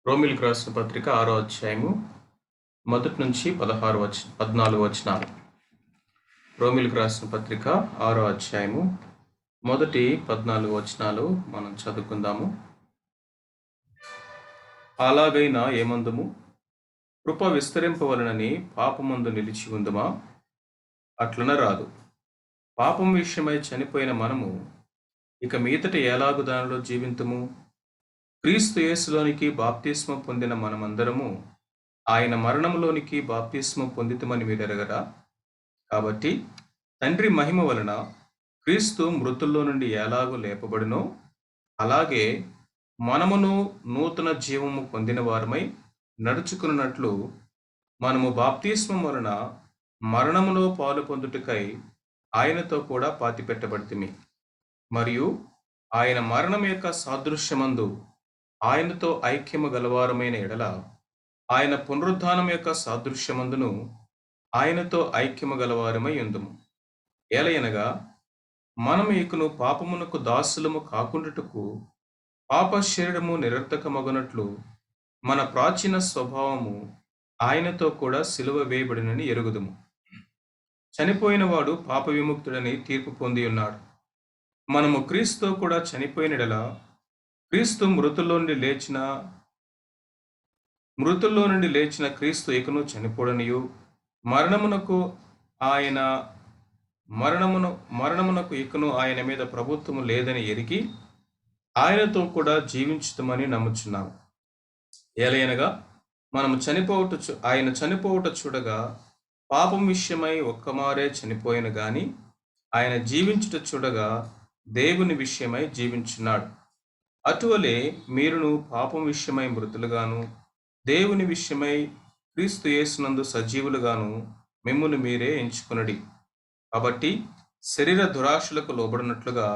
రోమిలికి రాసిన పత్రిక 6వ అధ్యాయము మొదటి నుంచి 14 వచనాలు. రోమిలికి రాసిన పత్రిక 6వ అధ్యాయము మొదటి 14 వచనాలు మనం చదువుకుందాము. అలాగైనా ఏమందుము, కృప విస్తరింపవలనని పాపమందు నిలిచి ఉందుమా? అట్లన రాదు. పాపం విషయమై చనిపోయిన మనము ఇక మీదట ఎలాగు దానిలో జీవింతుము? క్రీస్తు యేసులోనికి బాప్తిస్మం పొందిన మనమందరము ఆయన మరణంలోనికి బాప్తిస్మం పొందితమని మీరు ఎరగరా? కాబట్టి తండ్రి మహిమ వలన క్రీస్తు మృతుల్లో నుండి ఎలాగూ లేపబడినో అలాగే మనమును నూతన జీవము పొందిన వారమై నడుచుకున్నట్లు మనము బాప్తిస్మం వలన మరణములో పాలు పొందుటకై ఆయనతో కూడా పాతిపెట్టబడితిమి. మరియు ఆయన మరణం యొక్క సాదృశ్యమందు ఆయనతో ఐక్యము గలవారమైన ఎడల ఆయన పునరుద్ధానం యొక్క సాదృశ్యమందును ఆయనతో ఐక్యము గలవారమై ఉందుము. ఏలయనగా మనము ఇకను పాపమునకు దాసులము కాకుండుటకు పాప శరీరము నిరర్థకమగునట్లు మన ప్రాచీన స్వభావము ఆయనతో కూడా సిలువ వేయబడినని ఎరుగుదుము. చనిపోయిన వాడు పాప విముక్తుడని తీర్పు పొంది ఉన్నాడు. మనము క్రీస్తుతో కూడా చనిపోయినడల క్రీస్తు మృతుల్లో నుండి లేచిన క్రీస్తు ఇకను చనిపోడనియు మరణమునకు ఇకను ఆయన మీద ప్రభుత్వము లేదని ఎరిగి ఆయనతో కూడా జీవించుతామని నమ్ముచున్నాము. ఏలయనగా మనము ఆయన చనిపోవుట చూడగా పాపం విషయమై ఒక్కమారే చనిపోయిన గాని ఆయన జీవించుట చూడగా దేవుని విషయమై జీవించున్నాడు. అటువలే మీరును పాపం విషయమై మృతులుగాను దేవుని విషయమై క్రీస్తు యేసునందు సజీవులుగాను మిమ్మును మీరే ఎంచుకొనుడి. కాబట్టి శరీర దురాశలకు లోబడినట్లుగా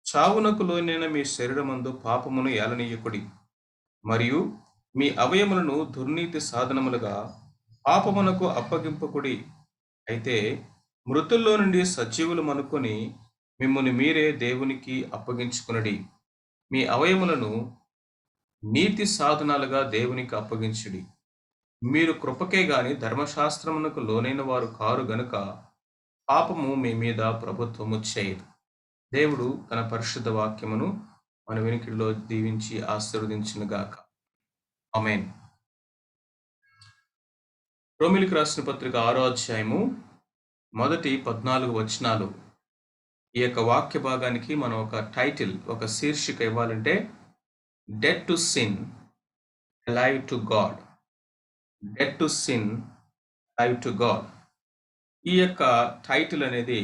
చావునకు లోనైన మీ శరీరమందు పాపమును ఏలనీయకుడి. మరియు మీ అవయములను దుర్నీతి సాధనములుగా పాపమునకు అప్పగింపకుడి. అయితే మృతుల్లో నుండి సజీవులు మనుకొని మిమ్మును మీరే దేవునికి అప్పగించుకొనుడి. మీ అవయములను నీతి సాధనాలుగా దేవునికి అప్పగించుడి. మీరు కృపకే గాని ధర్మశాస్త్రమునకు లోనైన వారు కారు గనుక పాపము మీ మీద ప్రభుత్వము చేయదు. దేవుడు తన పరిశుద్ధ వాక్యమును మన వినికిడిలో దీవించి ఆశీర్వదించునుగాక. ఆమేన్. రోమిలికి రాసిన పత్రిక 6వ అధ్యాయము మొదటి 14 వచనాలు. ఈ యొక్క వాక్య భాగానికి మనం ఒక టైటిల్, ఒక శీర్షిక ఇవ్వాలంటే dead to sin, alive to God. Dead to sin, alive to God. ఈ యొక్క టైటిల్ అనేది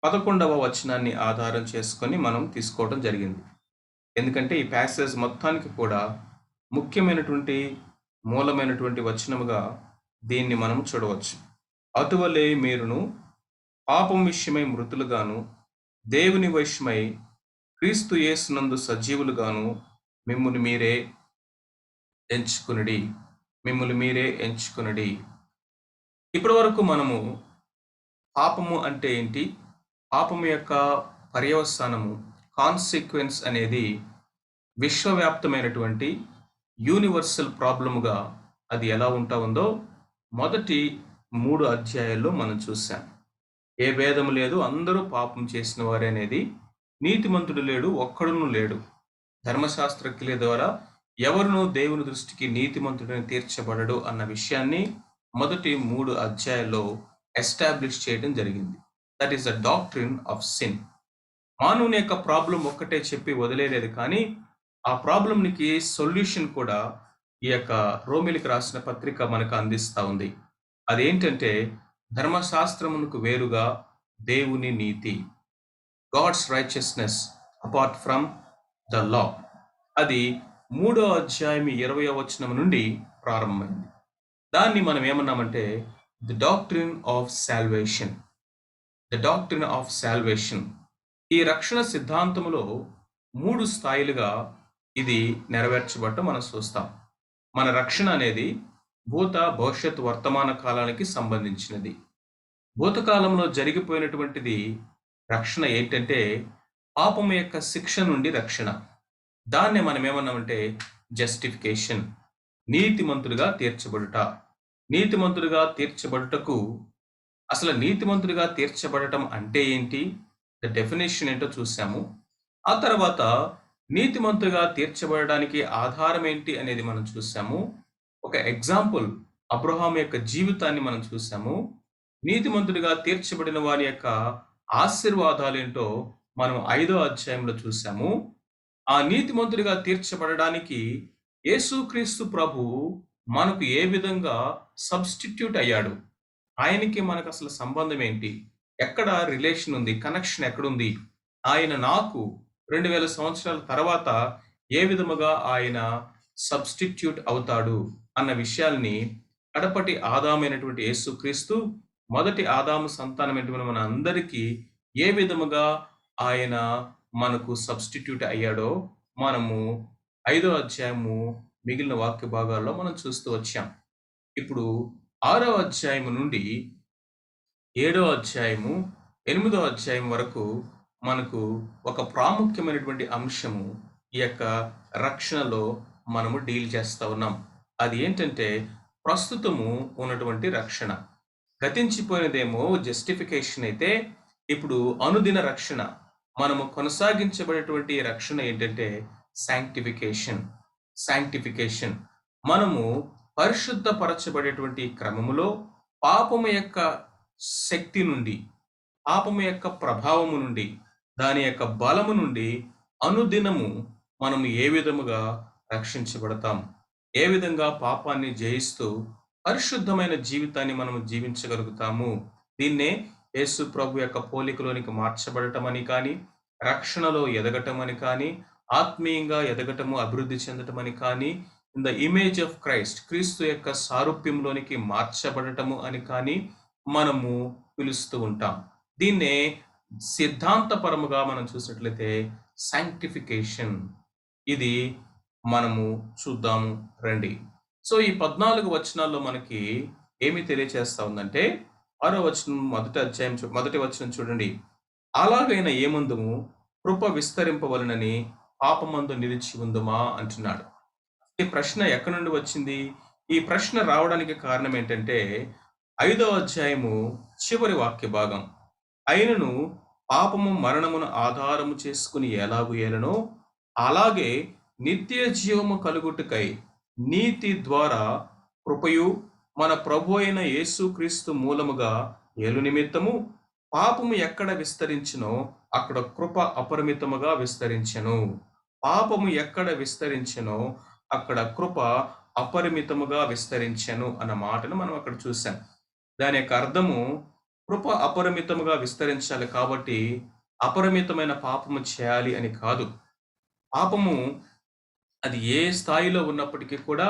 11వ వచనాన్ని ఆధారం చేసుకొని మనం తీసుకోవడం జరిగింది. ఎందుకంటే ఈ ప్యాసేజ్ మొత్తానికి కూడా ముఖ్యమైనటువంటి మూలమైనటువంటి వచనముగా దీన్ని మనం చూడవచ్చు. అటువలే మీరును పాపం విషయమై మృతులుగాను దేవుని విషయమై క్రీస్తు యేసునందు సజీవులుగాను మిమ్మును మీరే ఎంచుకొనుడి. ఇప్పటి వరకు మనము పాపము అంటే ఏంటి, పాపము యొక్క పర్యవసానము, కాన్సిక్వెన్స్ అనేది విశ్వవ్యాప్తమైనటువంటి యూనివర్సల్ ప్రాబ్లముగా అది ఎలా ఉందో మొదటి 3 అధ్యాయాల్లో మనం చూసాం. ఏ భేదము లేదు, అందరూ పాపం చేసిన వారే అనేది, నీతిమంతుడు లేడు, ఒక్కడును లేడు. ధర్మశాస్త్ర క్రియ ద్వారా ఎవరునూ దేవుని దృష్టికి నీతిమంతుడిని తీర్చబడడు అన్న విషయాన్ని మొదటి 3 అధ్యాయాల్లో ఎస్టాబ్లిష్ చేయడం జరిగింది. That is the doctrine of sin. మానవుని యొక్క ప్రాబ్లం ఒక్కటే చెప్పి వదిలేలేదు, కానీ ఆ ప్రాబ్లంకి సొల్యూషన్ కూడా ఈ యొక్క రోమిలికి రాసిన పత్రిక మనకు అందిస్తూ ఉంది. అదేంటంటే ధర్మశాస్త్రమునకు వేరుగా దేవుని నీతి, God's righteousness apart from the law. అది 3వ అధ్యాయం 20వ వచనం నుండి ప్రారంభమైంది. దాన్ని మనం ఏమన్నామంటే ది డాక్ట్రిన్ ఆఫ్ సాల్వేషన్. ఈ రక్షణ సిద్ధాంతములో 3 స్థాయిలుగా ఇది నెరవేర్చబడటం మనం చూస్తాం. మన రక్షణ అనేది భూత, భవిష్యత్, వర్తమాన కాలానికి సంబంధించినది. భూతకాలంలో జరిగిపోయినటువంటిది రక్షణ ఏంటంటే పాపం యొక్క శిక్ష నుండి రక్షణ. దాన్నే మనం ఏమన్నామంటే జస్టిఫికేషన్, నీతిమంతుడిగా తీర్చబడుట. నీతిమంతుడిగా తీర్చబడుటకు అసలు నీతిమంతుడిగా తీర్చబడటం అంటే ఏంటి? డెఫినేషన్ ఏంటో చూసాము. ఆ తర్వాత నీతిమంతుడిగా తీర్చబడడానికి ఆధారం ఏంటి అనేది మనం చూసాము. ఒక ఎగ్జాంపుల్ అబ్రహాం యొక్క జీవితాన్ని మనం చూసాము. నీతిమంతుడిగా తీర్చబడిన వారి యొక్క ఆశీర్వాదాలేంటో మనం 5వ అధ్యాయంలో చూసాము. ఆ నీతిమంతుడిగా తీర్చబడడానికి యేసుక్రీస్తు ప్రభువు మనకు ఏ విధంగా సబ్స్టిట్యూట్ అయ్యాడు? ఆయనకి మనకు అసలు సంబంధం ఏంటి? ఎక్కడ రిలేషన్ ఉంది? కనెక్షన్ ఎక్కడుంది? ఆయన నాకు 2000 సంవత్సరాల తర్వాత ఏ విధముగా ఆయన సబ్స్టిట్యూట్ అవుతాడు అన్న విషయాల్ని కడపటి ఆదామైనటువంటి యేసుక్రీస్తు మొదటి ఆదాము సంతానమైనటువంటి మన అందరికీ ఏ విధముగా ఆయన మనకు సబ్స్టిట్యూట్ అయ్యాడో మనము 5వ అధ్యాయము మిగిలిన వాక్య భాగాల్లో మనం చూస్తూ వచ్చాం. ఇప్పుడు 6వ అధ్యాయము నుండి 7వ అధ్యాయము 8వ అధ్యాయం వరకు మనకు ఒక ప్రాముఖ్యమైనటువంటి అంశము ఈ యొక్క రక్షణలో మనము డీల్ చేస్తా ఉన్నాం. అది ఏంటంటే ప్రస్తుతము ఉన్నటువంటి రక్షణ. గతించిపోయినదేమో జస్టిఫికేషన్ అయితే ఇప్పుడు అనుదిన రక్షణ, మనము కొనసాగించబడేటువంటి రక్షణ ఏంటంటే శాంక్టిఫికేషన్. శాంక్టిఫికేషన్ మనము పరిశుద్ధపరచబడేటువంటి క్రమములో పాపము యొక్క శక్తి నుండి, పాపము యొక్క ప్రభావము నుండి, దాని యొక్క బలము నుండి అనుదినము మనము ఏ విధముగా రక్షించబడతాం, ఏ విధంగా పాపాన్ని జయిస్తూ పరిశుద్ధమైన జీవితాన్ని మనము జీవించగలుగుతాము. దీన్నే యేసు ప్రభు యొక్క పోలికలోనికి మార్చబడటం అని కానీ, రక్షణలో ఎదగటం అని కానీ, ఆత్మీయంగా ఎదగటము, అభివృద్ధి చెందటం అని కానీ, in the image of Christ, క్రీస్తు యొక్క సారూప్యంలోనికి మార్చబడటము అని కానీ మనము పిలుస్తూ ఉంటాం. దీన్నే సిద్ధాంతపరముగా మనం చూసినట్లయితే సాంక్టిఫికేషన్. ఇది మనము చూద్దాము రండి. సో ఈ 14 వచనాల్లో మనకి ఏమి తెలియచేస్తా ఉందంటే, 6వ వచనం మొదటి వచనం చూడండి. అలాగైనా ఏమందుము కృప విస్తరింపవలనని పాపమందు నిలిచి ఉందుమా అంటున్నాడు. ఈ ప్రశ్న ఎక్కడి నుండి వచ్చింది? ఈ ప్రశ్న రావడానికి కారణం ఏంటంటే 5వ అధ్యాయము చివరి వాక్య భాగం. అయినను పాపము మరణమును ఆధారము చేసుకుని ఎలాగు ఏలనో అలాగే నిత్య జీవము కలుగుటకై నీతి ద్వారా కృపయు మన ప్రభు అయిన యేసుక్రీస్తు మూలముగా ఏలు నిమిత్తము పాపము ఎక్కడ విస్తరించినో అక్కడ కృప అపరిమితముగా విస్తరించెను. పాపము ఎక్కడ విస్తరించెనో అక్కడ కృప అపరిమితముగా విస్తరించెను అన్న మాటను మనం అక్కడ చూసాం. దాని యొక్క అర్థము కృప అపరిమితముగా విస్తరించాలి కాబట్టి అపరిమితమైన పాపము చేయాలి అని కాదు. పాపము అది ఏ స్థాయిలో ఉన్నప్పటికీ కూడా,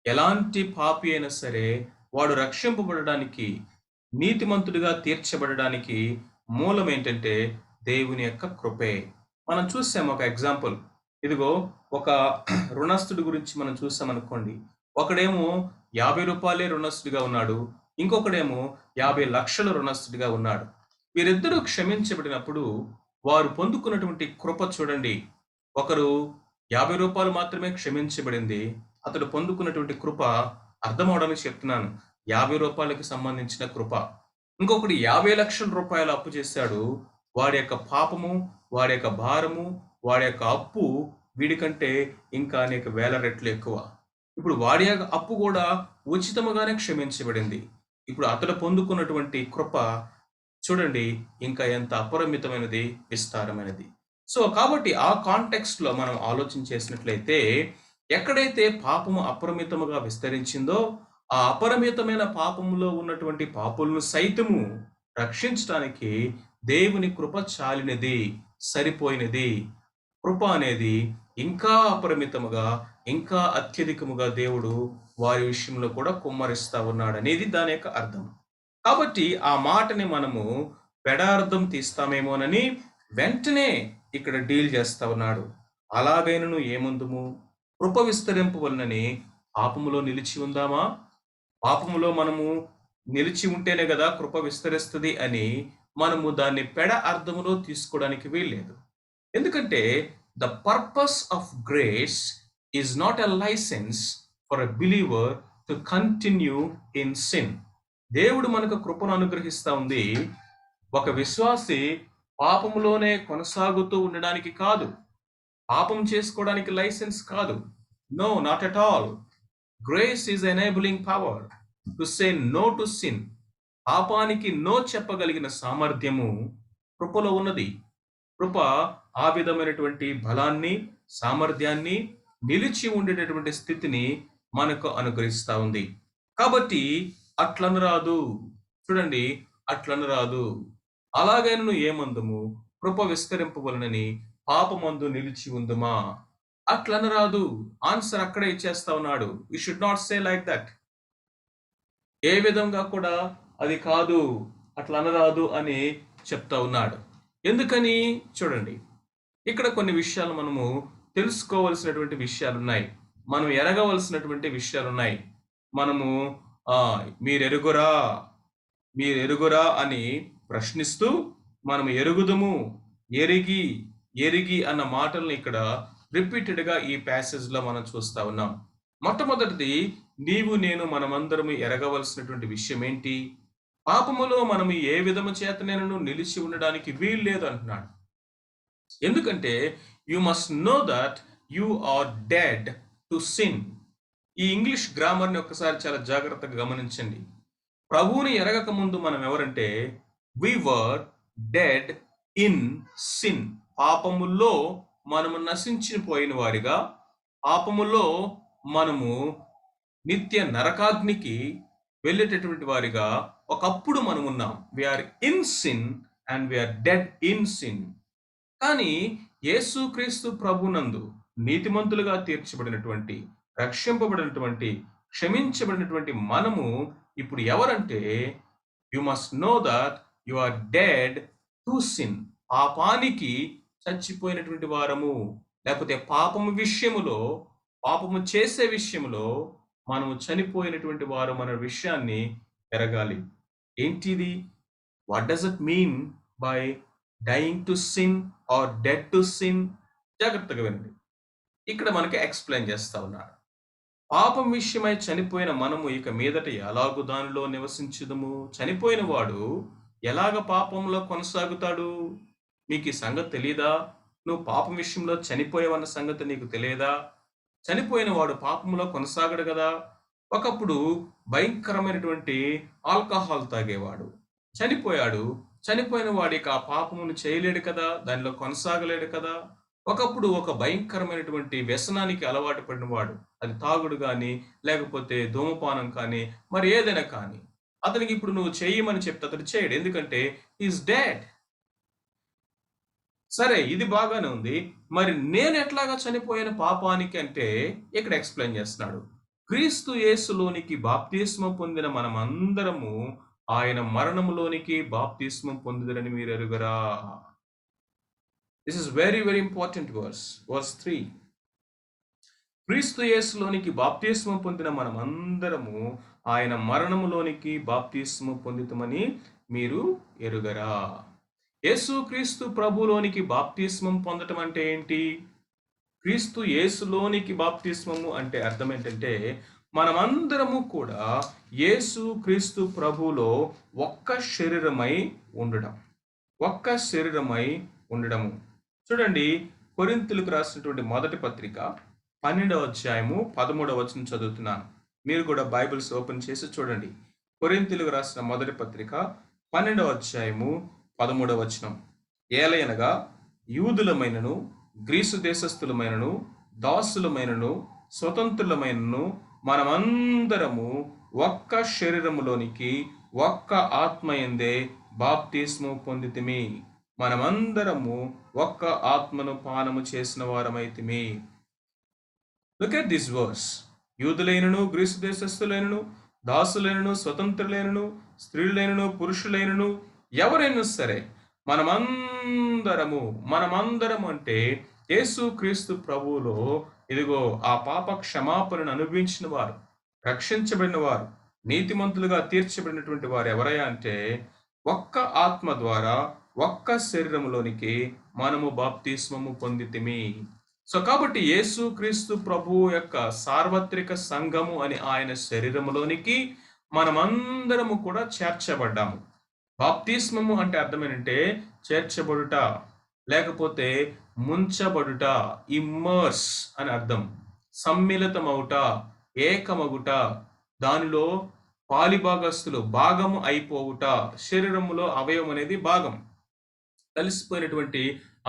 ఎలాంటి పాపి అయినా సరే వాడు రక్షింపబడడానికి, నీతిమంతుడిగా తీర్చబడడానికి మూలం ఏంటంటే దేవుని యొక్క కృపే. మనం చూసాం ఒక ఎగ్జాంపుల్. ఇదిగో ఒక రుణస్థుడి గురించి మనం చూసామనుకోండి. ఒకడేమో రూ. 50 రుణస్థుడిగా ఉన్నాడు. ఇంకొకడేమో 50 లక్షల రుణస్థుడిగా ఉన్నాడు. వీరిద్దరూ క్షమించబడినప్పుడు వారు పొందుకున్నటువంటి కృప చూడండి. ఒకరు రూ. 50 మాత్రమే క్షమించబడింది. అతడు పొందుకున్నటువంటి కృప అర్థం అవడానికి చెప్తున్నాను. రూ. 50కి సంబంధించిన కృప. ఇంకొకటి 50 లక్షల రూపాయలు అప్పు చేశాడు. వాడి యొక్క పాపము, వాడి యొక్క భారము, వాడి యొక్క అప్పు వీడికంటే ఇంకా అనేక వేల రెట్లు ఎక్కువ. ఇప్పుడు వాడి యొక్క అప్పు కూడా ఉచితముగానే క్షమించబడింది. ఇప్పుడు అతడు పొందుకున్నటువంటి కృప చూడండి ఇంకా ఎంత అపరిమితమైనది, విస్తారమైనది. సో కాబట్టి ఆ కాంటెక్స్ట్ లో మనం ఆలోచన చేసినట్లయితే, ఎక్కడైతే పాపము అపరిమితముగా విస్తరించిందో ఆ అపరిమితమైన పాపములో ఉన్నటువంటి పాపులను సైతము రక్షించడానికి దేవుని కృప చాలినది, సరిపోయినది. కృప అనేది ఇంకా అపరిమితముగా, ఇంకా అత్యధికముగా దేవుడు వారి విషయంలో కూడా కుమ్మరిస్తా ఉన్నాడు అనేది దాని యొక్క అర్థం. కాబట్టి ఆ మాటని మనము పెడార్థం తీస్తామేమోనని వెంటనే ఇక్కడ డీల్ చేస్తా ఉన్నాడు. అలాగైనను ఏమందుము కృప విస్తరింపవలనని పాపములో నిలిచి ఉందామా? పాపములో మనము నిలిచి ఉంటేనే కదా కృప విస్తరిస్తుంది అని మనము దాన్ని పెడ అర్థములో తీసుకోవడానికి వీల్లేదు. ఎందుకంటే the purpose of grace is not a license for a believer to continue in sin. దేవుడు మనకు కృపను అనుగ్రహిస్తా ఉంది. ఒక విశ్వాసి పాపములోనే కొనసాగుతూ ఉండడానికి కాదు. పాపం చేసుకోవడానికి లైసెన్స్ కాదు. No, not at all. Grace is enabling power to say no to sin. పాపానికి నో చెప్పగలిగిన సామర్థ్యము కృపలో ఉన్నది. కృప ఆ విధమైనటువంటి బలాన్ని, సామర్థ్యాన్ని, నిలిచి ఉండేటటువంటి స్థితిని మనకు అనుగ్రహిస్తా ఉంది. కాబట్టి అట్లనరాదు. చూడండి, అట్లనరాదు. అలాగైనను ఏమందుము, కృప విస్తరింపవలనని పాపమందు నిలిచి ఉందుమా? అట్లనరాదు. ఆన్సర్ అక్కడే ఇచ్చేస్తా ఉన్నాడు. You should not say like that. ఏ విధంగా కూడా అది కాదు, అట్లా అనరాదు అని చెప్తా ఉన్నాడు. ఎందుకని? చూడండి, ఇక్కడ కొన్ని విషయాలు మనము తెలుసుకోవలసినటువంటి విషయాలు ఉన్నాయి. మనం ఎరగవలసినటువంటి విషయాలు ఉన్నాయి. మనము మీరెరుగురా మీరెరుగురా అని ప్రశ్నిస్తూ మనం ఎరుగుదుము, ఎరిగి ఎరిగి అన్న మాటల్ని ఇక్కడ రిపీటెడ్ గా ఈ ప్యాసేజ్ లో మనం చూస్తా ఉన్నాం. మొట్టమొదటిది, నీవు నేను మనమందరము ఎరగవలసినటువంటి విషయం ఏంటి? పాపములో మనము ఏ విధము చేతనైనను నిలిచి ఉండడానికి వీలు లేదు అంటున్నాడు. ఎందుకంటే you must know that you are dead to sin. ఈ ఇంగ్లీష్ గ్రామర్ని ఒక్కసారి చాలా జాగ్రత్తగా గమనించండి. ప్రభువుని ఎరగక ముందు మనం ఎవరంటే we were dead in sin. పాపములో మనము నశించిపోయిన వారిగా, పాపములో మనము నిత్య నరకాగ్నికి వెళ్ళేటటువంటి వారిగా ఒకప్పుడు మనం ఉన్నాం. We are in sin and we are dead in sin. కానీ యేసుక్రీస్తు ప్రభునందు నీతిమంతులుగా తీర్చబడినటువంటి, రక్షింపబడినటువంటి, క్షమించబడినటువంటి మనము ఇప్పుడు ఎవరంటే you must know that you are dead to sin. పాపానికి చచ్చిపోయినటువంటి వారము, లేకపోతే పాపము విషయములో, పాపము చేసే విషయంలో మనము చనిపోయినటువంటి వారు అనే విషయాన్ని ఎరగాలి. ఏంటిది? What does it mean by dyeing to sin are dead to sin? జాగ్రత్తగా వినండి. ఇక్కడ మనకి ఎక్స్ప్లెయిన్ చేస్తా ఉన్నాడు. పాపం విషయమై చనిపోయిన మనము ఇక మీదట ఎలాగు దానిలో నివసించుదము? చనిపోయిన వాడు ఎలాగ పాపంలో కొనసాగుతాడు? మీకు ఈ సంగతి తెలియదా? నువ్వు పాపం విషయంలో చనిపోయావన్న సంగతి నీకు తెలియదా? చనిపోయిన వాడు పాపంలో కొనసాగడు కదా. ఒకప్పుడు భయంకరమైనటువంటి ఆల్కహాల్ తాగేవాడు చనిపోయాడు. చనిపోయిన వాడికి ఆ పాపమును చేయలేడు కదా, దానిలో కొనసాగలేడు కదా. ఒకప్పుడు ఒక భయంకరమైనటువంటి వ్యసనానికి అలవాటు పడిన వాడు, అది తాగుడు కానీ, లేకపోతే ధూమపానం కానీ, మరి ఏదైనా కానీ, అతనికి ఇప్పుడు నువ్వు చేయమని చెప్తే అతడు చేయడు. ఎందుకంటే ఈజ్ డెడ్. సరే, ఇది బాగానే ఉంది. మరి నేను ఎట్లాగా చనిపోయాను పాపానికి అంటే ఇక్కడ ఎక్స్ప్లెయిన్ చేస్తున్నాడు. క్రీస్తు యేసులోనికి బాప్తిస్మం పొందిన మనమందరము ఆయన మరణములోనికి బాప్తిస్మం పొందిదరని మీరు ఎరుగరా. This is very very important verse. Verse 3. క్రీస్తు యేసులోనికి బాప్తిస్మం పొందిన మనమందరము ఆయన మరణములోనికి బాప్తిస్మం పొందితమని మీరు ఎరుగరా. యేసుక్రీస్తు ప్రభులోనికి బాప్తిస్మం పొందటం అంటే ఏంటి? క్రీస్తు యేసులోనికి బాప్తిస్మము అంటే అర్థం ఏంటంటే మనమందరము కూడా యేసు క్రీస్తు ప్రభులో ఒక్క శరీరమై ఉండడం. ఒక్క శరీరమై ఉండడము. చూడండి, కొరింథీయులకు రాసినటువంటి మొదటి పత్రిక 12వ అధ్యాయము 13వ వచనం చదువుతున్నాను. మీరు కూడా బైబిల్స్ ఓపెన్ చేసి చూడండి. కొరింథీయులకు రాసిన మొదటి పత్రిక 12వ అధ్యాయము 13వ వచనం. ఏలయనగా యూదులమైనను, గ్రీసు దేశస్థులమైనను, దాసులమైనను, స్వతంత్రులమైనను మనమందరము ఒక్క శరీరములోనికి ఒక్క ఆత్మయందే బాప్తిస్మము పొందితిమి. మనమందరము ఒక్క ఆత్మను పానము చేసిన వారమైతిమి. Look at this verse. యూదులైనను, గ్రీసు దేశస్థులైనను, దాసులైనను, స్వతంత్రులైనను, స్త్రీలైనను, పురుషులైనను, ఎవరైనా సరే మనమందరము అంటే యేసు క్రీస్తు ప్రభువులో ఇదిగో ఆ పాప క్షమాపణను అనుభవించిన వారు, రక్షించబడిన వారు, నీతిమంతులుగా తీర్చబడినటువంటి వారు ఎవరయ్యా అంటే ఒక్క ఆత్మ ద్వారా ఒక్క శరీరములోనికి మనము బాప్తిస్మము పొందితిమి. సో కాబట్టి యేసుక్రీస్తు ప్రభువు యొక్క సార్వత్రిక సంఘము అని ఆయన శరీరములోనికి మనమందరము కూడా చేర్చబడ్డాము. బాప్తిస్మము అంటే అర్థం ఏంటంటే చేర్చబడుట, లేకపోతే ముంచబడుట, ఇమ్మర్స్ అని అర్థం. సమ్మిళితమవుట, ఏకమగుట, దానిలో పాలిభాగస్తులు, భాగము అయిపోవుట. శరీరములో అవయవం అనేది భాగం, కలిసిపోయినటువంటి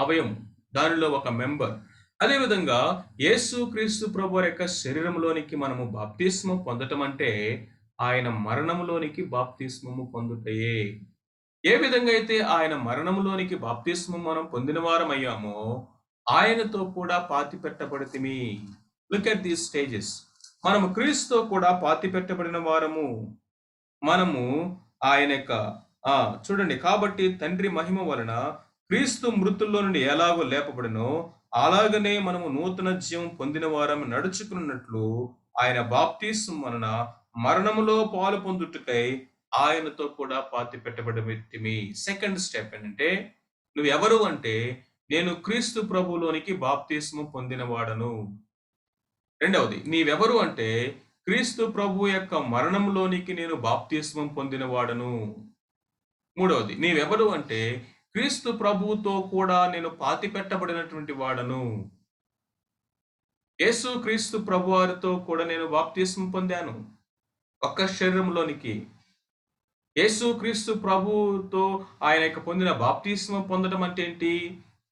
అవయవం, దానిలో ఒక మెంబర్. అదేవిధంగా యేసుక్రీస్తు ప్రభు యొక్క శరీరంలోనికి మనము బాప్తిస్మం పొందటం అంటే ఆయన మరణములోనికి బాప్తిస్మము పొందుటయే. ఏ విధంగా అయితే ఆయన మరణములోనికి బాప్తిస్మం మనం పొందిన వారం అయ్యామో ఆయనతో కూడా పాతి పెట్టబడితిమి. Look at these stages. మనము క్రీస్తుతో కూడా పాతి పెట్టబడిన వారము. మనము ఆయన యొక్క చూడండి, కాబట్టి తండ్రి మహిమ వలన క్రీస్తు మృతుల్లో నుండి ఎలాగో లేపబడినో అలాగనే మనము నూతన జీవం పొందిన వారం నడుచుకున్నట్లు ఆయన బాప్తిస్మం వలన మరణములో పాలు పొందుటకై ఆయనతో కూడా పాతి పెట్టబడి వ్యక్తిమి. సెకండ్ స్టెప్ ఏంటంటే, నువ్వెవరు అంటే, నేను క్రీస్తు ప్రభువులోనికి బాప్తిస్మం పొందిన వాడను. రెండవది, నీవెవరు అంటే, క్రీస్తు ప్రభు యొక్క మరణంలోనికి నేను బాప్తిస్మం పొందిన వాడను. మూడవది, నీవెవరు అంటే, క్రీస్తు ప్రభువుతో కూడా నేను పాతి పెట్టబడినటువంటి వాడను. యేసు క్రీస్తు ప్రభు వారితో కూడా నేను బాప్తిస్మం పొందాను ఒక్క శరీరంలోనికి. యేసు క్రీస్తు ప్రభువుతో ఆయన యొక్క పొందిన బాప్తిస్మం పొందడం అంటే ఏంటి?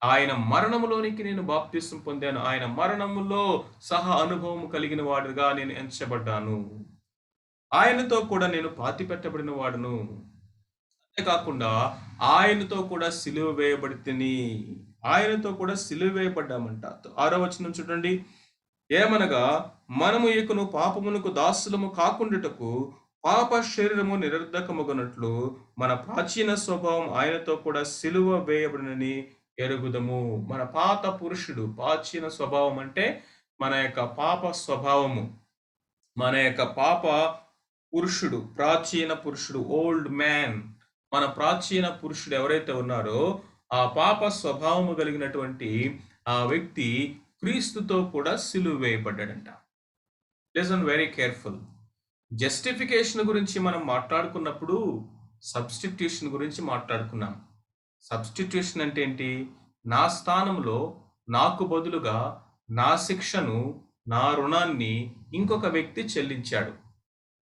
ఆయన మరణములోనికి నేను బాప్తిస్మం పొందాను. ఆయన మరణములో సహా అనుభవం కలిగిన వాడుగా నేను ఎంచబడ్డాను. ఆయనతో కూడా నేను పాతి పెట్టబడిన వాడును. అంతేకాకుండా ఆయనతో కూడా సిలువ వేయబడితిని. ఆయనతో కూడా సిలువ వేయబడ్డామంట. 6వ వచనం చూడండి. ఏమనగా మనము ఇకను పాపమునకు దాసులము కాకుండుటకు పాప శరీరము నిరర్ధకమగునట్లు మన ప్రాచీన స్వభావం ఆయనతో కూడా సిలువ వేయబడినని ఎరుగుదము. మన పాత పురుషుడు, ప్రాచీన స్వభావం అంటే మన యొక్క పాప స్వభావము, మన యొక్క పాప పురుషుడు, ప్రాచీన పురుషుడు, ఓల్డ్ మ్యాన్. మన ప్రాచీన పురుషుడు ఎవరైతే ఉన్నారో ఆ పాప స్వభావము కలిగినటువంటి ఆ వ్యక్తి క్రీస్తుతో కూడా సిలువ వేయబడ్డాడంట. Listen very careful. జస్టిఫికేషన్ గురించి మనం మాట్లాడుకున్నప్పుడు సబ్స్టిట్యూషన్ గురించి మాట్లాడుకున్నాం. సబ్స్టిట్యూషన్ అంటే ఏంటి? నా స్థానంలో నాకు బదులుగా నా శిక్షను, నా రుణాన్ని ఇంకొక వ్యక్తి చెల్లించాడు.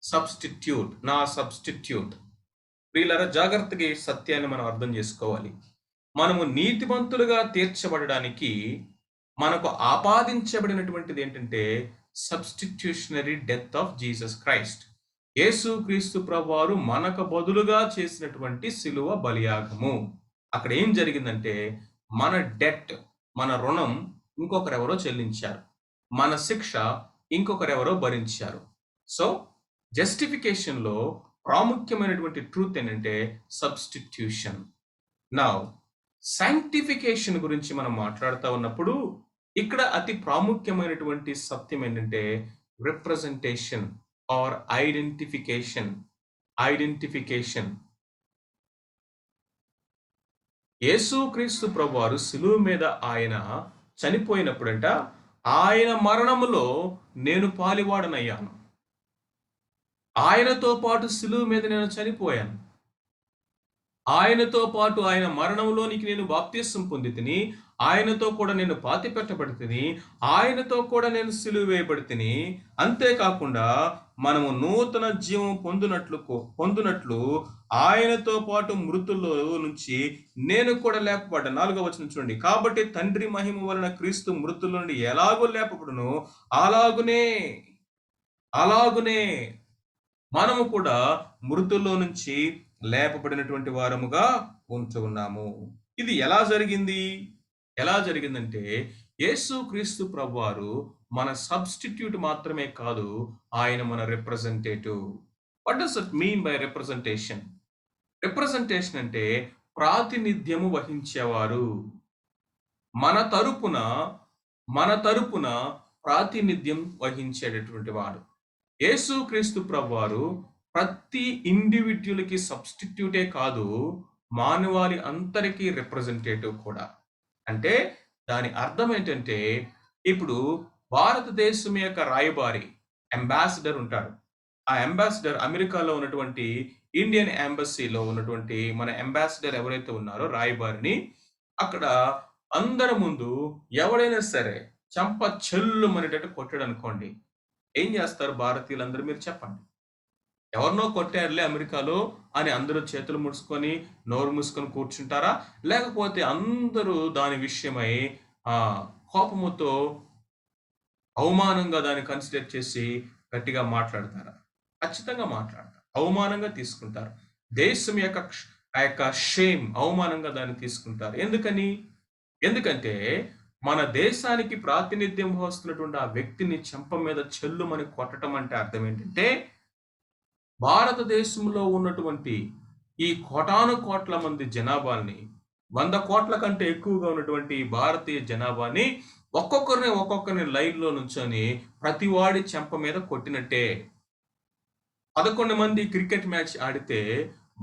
సబ్స్టిట్యూట్, నా సబ్స్టిట్యూట్. వీళ్ళరా జాగ్రత్తగా ఈ సత్యాన్ని మనం అర్థం చేసుకోవాలి. మనము నీతిమంతులుగా తీర్చబడడానికి మనకు ఆపాదించబడినటువంటిది ఏంటంటే సబ్స్టిట్యూషనరీ డెత్ ఆఫ్ జీసస్ క్రైస్ట్. యేసు క్రీస్తు ప్రభువారు మనకు బదులుగా చేసినటువంటి సిలువ బలియాగము. అక్కడ ఏం జరిగిందంటే మన డెట్, మన రుణం ఇంకొకరెవరో చెల్లించారు, మన శిక్ష ఇంకొకరెవరో భరించారు. సో జస్టిఫికేషన్లో ప్రాముఖ్యమైనటువంటి ట్రూత్ ఏంటంటే సబ్స్టిట్యూషన్. నౌ సాంక్టిఫికేషన్ గురించి మనం మాట్లాడుతూ ఉన్నప్పుడు ఇక్కడ అతి ప్రాముఖ్యమైనటువంటి సత్యం ఏంటంటే రిప్రజెంటేషన్ ఆర్ ఐడెంటిఫికేషన్. ఐడెంటిఫికేషన్. యేసుక్రీస్తు ప్రభువారు సిలువ మీద ఆయన చనిపోయినప్పుడంట ఆయన మరణములో నేను పాలివాడనయ్యాను. ఆయనతో పాటు సిలువ మీద నేను చనిపోయాను. ఆయనతో పాటు ఆయన మరణంలోనికి నేను బాప్తిస్మం పొంది తిని, ఆయనతో కూడా నేను పాతి పెట్టబడి తిని, ఆయనతో కూడా నేను సిలువ వేయబడి తిని. అంతేకాకుండా మనము నూతన జీవం పొందునట్లు ఆయనతో పాటు మృతుల్లో నుంచి నేను కూడా లేపబడ్డాను. 4వ వచనం చూడండి. కాబట్టి తండ్రి మహిమ వలన క్రీస్తు మృతుల నుండి ఎలాగో లేపబడునో అలాగునే మనము కూడా మృతుల్లో నుంచి లేపబడినటువంటి వారముగా ఉంటున్నాము. ఇది ఎలా జరిగిందంటే యేసుక్రీస్తు ప్రభువారు మన సబ్స్టిట్యూట్ మాత్రమే కాదు, ఆయన మన representative. What does it mean by representation? Representation అంటే ప్రాతినిధ్యము వహించేవారు. మన తరపున ప్రాతినిధ్యం వహించేటటువంటి వాడు. యేసుక్రీస్తు ప్రభువారు ప్రతి ఇండివిడ్యువల్కి సబ్స్టిట్యూటే కాదు, మానవాళి అందరికీ రిప్రజెంటేటివ్ కూడా. అంటే దాని అర్థం ఏంటంటే ఇప్పుడు భారతదేశం యొక్క రాయబారి, అంబాసిడర్ ఉంటాడు. ఆ అంబాసిడర్ అమెరికాలో ఉన్నటువంటి ఇండియన్ ఎంబసీలో ఉన్నటువంటి మన అంబాసిడర్ ఎవరైతే ఉన్నారో రాయబారిని అక్కడ అందరి ముందు ఎవడైనా సరే చెంప చెల్లుమనేటట్టు కొట్టాడనుకోండి. ఏం చేస్తారు భారతీయులందరూ మీరు చెప్పండి? ఎవరినో కొట్టారులే అమెరికాలో అని అందరూ చేతులు ముడుచుకొని, నోరు మూసుకొని కూర్చుంటారా? లేకపోతే అందరూ దాని విషయమై కోపముతో అవమానంగా దాన్ని కన్సిడర్ చేసి గట్టిగా మాట్లాడతారా? ఖచ్చితంగా మాట్లాడతారు. అవమానంగా తీసుకుంటారు. దేశం యొక్క ఆ యొక్క షేమ్ అవమానంగా దాన్ని తీసుకుంటారు. ఎందుకని? ఎందుకంటే మన దేశానికి ప్రాతినిధ్యం వహిస్తున్నటువంటి ఆ వ్యక్తిని చెంప మీద చెల్లుమని కొట్టడం అంటే అర్థం ఏంటంటే భారతదేశంలో ఉన్నటువంటి ఈ కోటాను కోట్ల మంది జనాభాని 100 కోట్ల కంటే ఎక్కువగా ఉన్నటువంటి భారతీయ జనాభాని ఒక్కొక్కరిని లైన్‌లో నుంచొని ప్రతివాడి చెంప మీద కొట్టినట్టే. 11 మంది క్రికెట్ మ్యాచ్ ఆడితే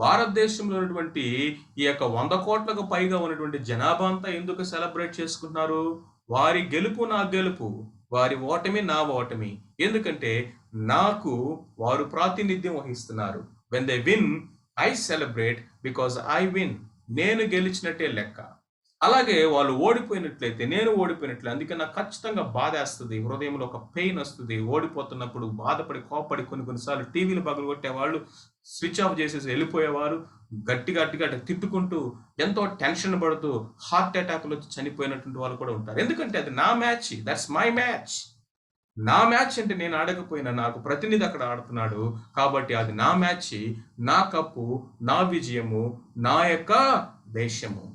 భారతదేశంలో ఉన్నటువంటి ఈ యొక్క 100 కోట్లకు పైగా ఉన్నటువంటి జనాభా అంతా ఎందుకు సెలబ్రేట్ చేసుకుంటున్నారు? వారి గెలుపు నా గెలుపు, వారి ఓటమి నా ఓటమి. ఎందుకంటే నాకు వారు ప్రాతినిధ్యం వహిస్తున్నారు. When they win I celebrate because I win. నేను గెలిచినట్టే లెక్క. అలాగే వాళ్ళు ఓడిపోయినట్లయితే నేను ఓడిపోయినట్లే. అందుకే నాకు ఖచ్చితంగా బాధేస్తది. హృదయంలో ఒక పెయిన్ వస్తది. ఓడిపోతున్నప్పుడు బాధపడి, కోప్పడి కొన్నిసార్లు టీవీలు పగలగొట్టేవాళ్ళు, స్విచ్ ఆఫ్ చేసేసి వెళ్ళిపోయేవారు. గట్టిగా తిట్టుకుంటూ, ఎంతో టెన్షన్ పడుతూ, హార్ట్ అటాక్‌లు వచ్చి చనిపోయినటువంటి వాళ్ళు కూడా ఉంటారు. ఎందుకంటే అది నా మ్యాచ్. That's my match. నా మ్యాచ్ అంటే నేను ఆడకపోయినా నాకు ప్రతినిధి అక్కడ ఆడుతున్నాడు. కాబట్టి అది నా మ్యాచ్, నా కప్పు, నా విజయము, నా యొక్క దేశము.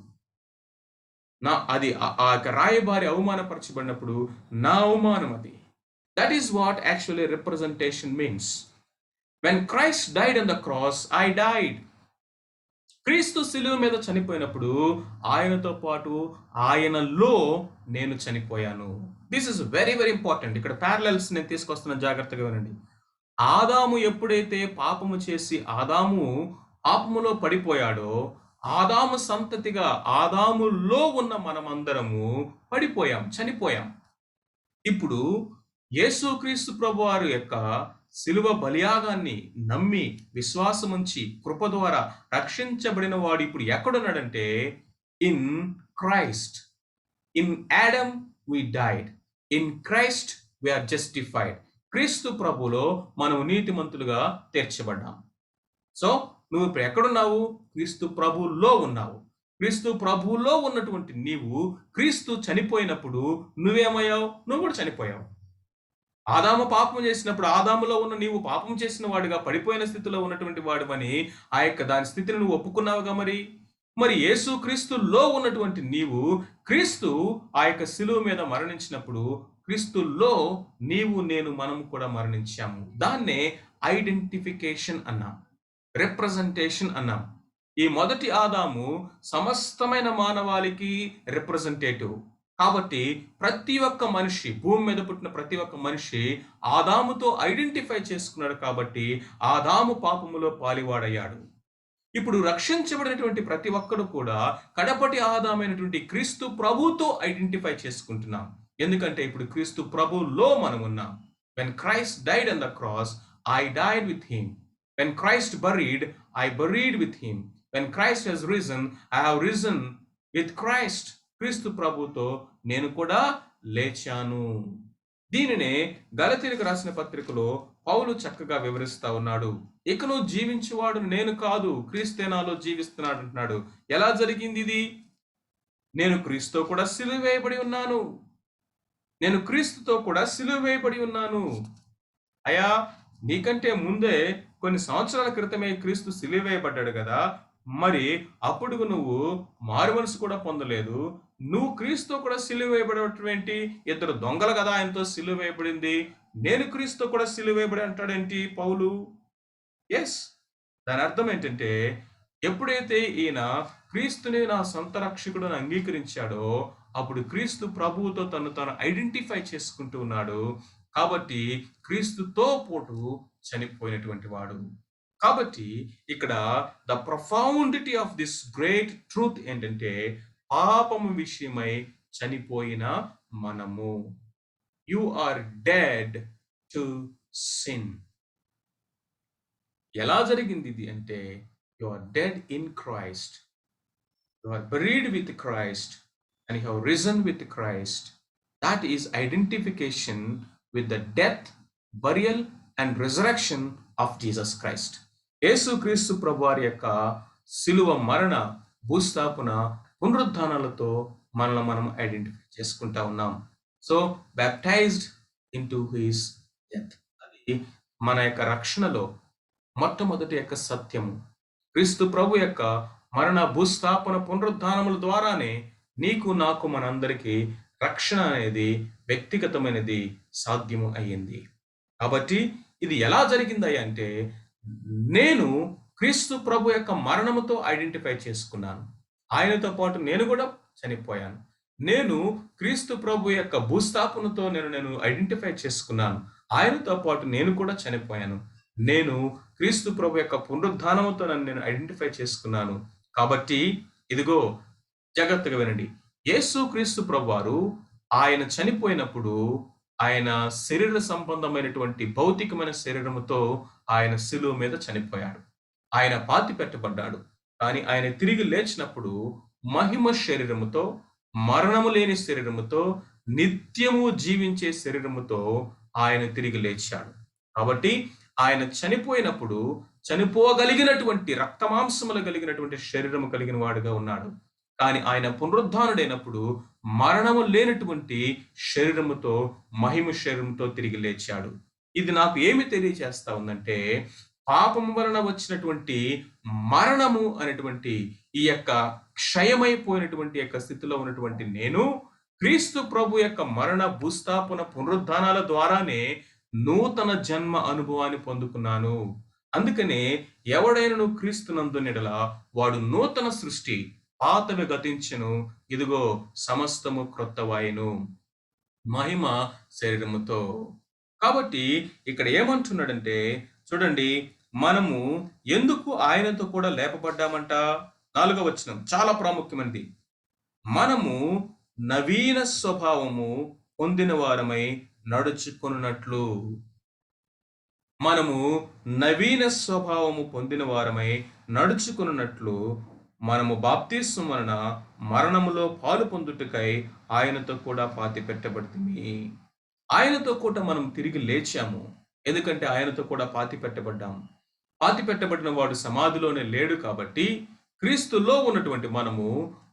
అది ఆ యొక్క రాయబారి అవమానపరచబడినప్పుడు నా అవమానం అది. That is what actually representation means. When Christ died on the cross I died. క్రీస్తు శిలువ మీద చనిపోయినప్పుడు ఆయనతో పాటు ఆయనలో నేను చనిపోయాను. This is very very important. ఇక్కడ ప్యారలల్స్ నేను తీసుకొస్తున్న జాగ్రత్తగా వినండి. ఆదాము ఎప్పుడైతే పాపము చేసి ఆదాము పాపములో పడిపోయాడో ఆదాము సంతతిగా ఆదాములో ఉన్న మనమందరము పడిపోయాం, చనిపోయాం. ఇప్పుడు యేసుక్రీస్తు ప్రభువారి యొక్క శిలువ బలియాగాన్ని నమ్మి విశ్వాసముంచి కృప ద్వారా రక్షించబడిన వాడు ఇప్పుడు ఎక్కడున్నాడంటే in Christ. In Adam we died, in Christ we are justified. క్రీస్తు ప్రభులో మనం నీతిమంతులుగా తీర్చబడ్డాం. సో నువ్వు ఇప్పుడు ఎక్కడున్నావు? క్రీస్తు ప్రభువులో ఉన్నావు. క్రీస్తు ప్రభువులో ఉన్నటువంటి నీవు క్రీస్తు చనిపోయినప్పుడు నువ్వేమయ్యావు? నువ్వు కూడా చనిపోయావు. ఆదాము పాపం చేసినప్పుడు ఆదాములో ఉన్న నీవు పాపం చేసిన వాడిగా పడిపోయిన స్థితిలో ఉన్నటువంటి వాడివని ఆ యొక్క దాని స్థితిని నువ్వు ఒప్పుకున్నావుగా. మరి యేసు క్రీస్తులో ఉన్నటువంటి నీవు క్రీస్తు ఆ యొక్క శిలువ మీద మరణించినప్పుడు క్రీస్తులో నీవు నేను మనము కూడా మరణించాము. దాన్నే ఐడెంటిఫికేషన్ అన్నాం, రిప్రజెంటేషన్ అన్నాం. ఈ మొదటి ఆదాము సమస్తమైన మానవాళికి రిప్రజెంటేటివ్. కాబట్టి ప్రతి ఒక్క మనిషి, భూమి మీద పుట్టిన ప్రతి ఒక్క మనిషి ఆదాముతో ఐడెంటిఫై చేసుకున్నాడు. కాబట్టి ఆదాము పాపములో పాలివాడయ్యాడు. ఇప్పుడు రక్షించబడినటువంటి ప్రతి ఒక్కడు కూడా కడపటి ఆదామైనటువంటి క్రీస్తు ప్రభుతో ఐడెంటిఫై చేసుకుంటున్నాం. ఎందుకంటే ఇప్పుడు క్రీస్తు ప్రభులో మనం ఉన్నాం. When Christ died on the cross I died with him. When Christ buried I buried with him. When Christ has risen I have risen with Christ. క్రీస్తు ప్రభుతో నేను కూడా లేచాను. దీనినే గలతీయులకు రాసిన పత్రికలో పౌలు చక్కగా వివరిస్తా ఉన్నాడు. ఇకను జీవించేవాడు నేను కాదు, క్రీస్తే నాలో జీవిస్తున్నాడు అంటున్నాడు. ఎలా జరిగింది ఇది? నేను క్రీస్తుతో కూడా సిలువ వేయబడి ఉన్నాను. నేను క్రీస్తుతో కూడా సిలువ వేయబడి ఉన్నాను. అయ్యా, నీకంటే ముందే కొన్ని సంవత్సరాల క్రితమే క్రీస్తు సిలువ వేయబడ్డాడు కదా. మరి అప్పుడు నువ్వు మారు మనసు కూడా పొందలేదు. నువ్వు క్రీస్తుతో కూడా సిలువ వేయబడటం ఏంటి? ఇద్దరు దొంగలు కదా ఆయనతో సిలువ వేయబడింది. నేను క్రీస్తుతో కూడా సిలువ వేయబడి అంటాడేంటి పౌలు? ఎస్, దాని అర్థం ఏంటంటే ఎప్పుడైతే ఈయన క్రీస్తుని నా సొంత రక్షకుడు అంగీకరించాడో అప్పుడు క్రీస్తు ప్రభువుతో తను ఐడెంటిఫై చేసుకుంటూ ఉన్నాడు. కాబట్టి క్రీస్తుతో పోటు చనిపోయినటువంటి వాడు. కాబట్టి ఇక్కడ the profundity of this great truth ఏంటంటే పాపము విషయమై చనిపోయిన మనము. You are dead to sin. ఎలా జరిగింది ఇది అంటే, you are dead in Christ, you are buried with Christ and you have risen with Christ. That is identification with the death, burial and resurrection of Jesus Christ. యేసుక్రీస్తు ప్రభువారి యొక్క శిలువ మరణ, భూస్థాపన, పునరుద్ధానాలతో మనల్ని మనం ఐడెంటిఫై చేసుకుంటా ఉన్నాం. So baptised into his death, అది మన యొక్క రక్షణలో మొట్టమొదటి యొక్క సత్యము. క్రీస్తు ప్రభు యొక్క మరణ, భూస్థాపన, పునరుద్ధానముల ద్వారానే నీకు నాకు మనందరికీ రక్షణ అనేది వ్యక్తిగతమైనది సాధ్యము అయ్యింది. కాబట్టి ఇది ఎలా జరిగింది అంటే, నేను క్రీస్తు ప్రభు యొక్క మరణముతో ఐడెంటిఫై చేసుకున్నాను. ఆయనతో పాటు నేను కూడా చనిపోయాను. నేను క్రీస్తు ప్రభు యొక్క భూస్థాపనతో నేను ఐడెంటిఫై చేసుకున్నాను. ఆయనతో పాటు నేను కూడా చనిపోయాను. నేను క్రీస్తు ప్రభు యొక్క పునరుద్ధానముతో నేను ఐడెంటిఫై చేసుకున్నాను. కాబట్టి ఇదిగో జాగ్రత్తగా వినండి. యేసు క్రీస్తు ప్రభువారు ఆయన చనిపోయినప్పుడు ఆయన శరీర సంబంధమైనటువంటి భౌతికమైన శరీరముతో ఆయన శిలువ మీద చనిపోయాడు. ఆయన పాతి పెట్టబడ్డాడు. కానీ ఆయన తిరిగి లేచినప్పుడు మహిమ శరీరముతో, మరణము లేని శరీరముతో, నిత్యము జీవించే శరీరముతో ఆయన తిరిగి లేచాడు. కాబట్టి ఆయన చనిపోయినప్పుడు చనిపోగలిగినటువంటి రక్తమాంసములు కలిగినటువంటి శరీరము కలిగిన వాడుగా ఉన్నాడు. కానీ ఆయన పునరుద్ధానుడైనప్పుడు మరణము లేనటువంటి శరీరముతో, మహిమ శరీరంతో తిరిగి లేచాడు. ఇది నాకు ఏమి తెలియజేస్తా ఉందంటే, పాపము వలన వచ్చినటువంటి మరణము అనేటువంటి ఈ యొక్క క్షయమైపోయినటువంటి యొక్క స్థితిలో ఉన్నటువంటి నేను క్రీస్తు ప్రభు యొక్క మరణ, భూస్థాపన, పునరుద్ధానాల ద్వారానే నూతన జన్మ అనుభవాన్ని పొందుకున్నాను. అందుకనే ఎవడైనను క్రీస్తునందునెడల వాడు నూతన సృష్టి, పాతవి గతించెను, ఇదిగో సమస్తము క్రొత్తవాయెను, మహిమ శరీరముతో. కాబట్టి ఇక్కడ ఏమంటున్నాడంటే చూడండి, మనము ఎందుకు ఆయనతో కూడా లేపబడ్డామంట? 4వ వచనం చాలా ప్రాముఖ్యమైనది. మనము నవీన స్వభావము పొందిన వారమై నడుచుకున్నట్లు. మనము నవీన స్వభావము పొందిన వారమై నడుచుకున్నట్లు మనము బాప్తిస్మం వలన మరణములో పాలు పొందుటకై ఆయనతో కూడా పాతి పెట్టబడింది. ఆయనతో కూడా మనం తిరిగి లేచాము. ఎందుకంటే ఆయనతో కూడా పాతి పెట్టబడ్డాము. పాతి పెట్టబడిన వాడు సమాధిలోనే లేడు. కాబట్టి క్రీస్తులో ఉన్నటువంటి మనము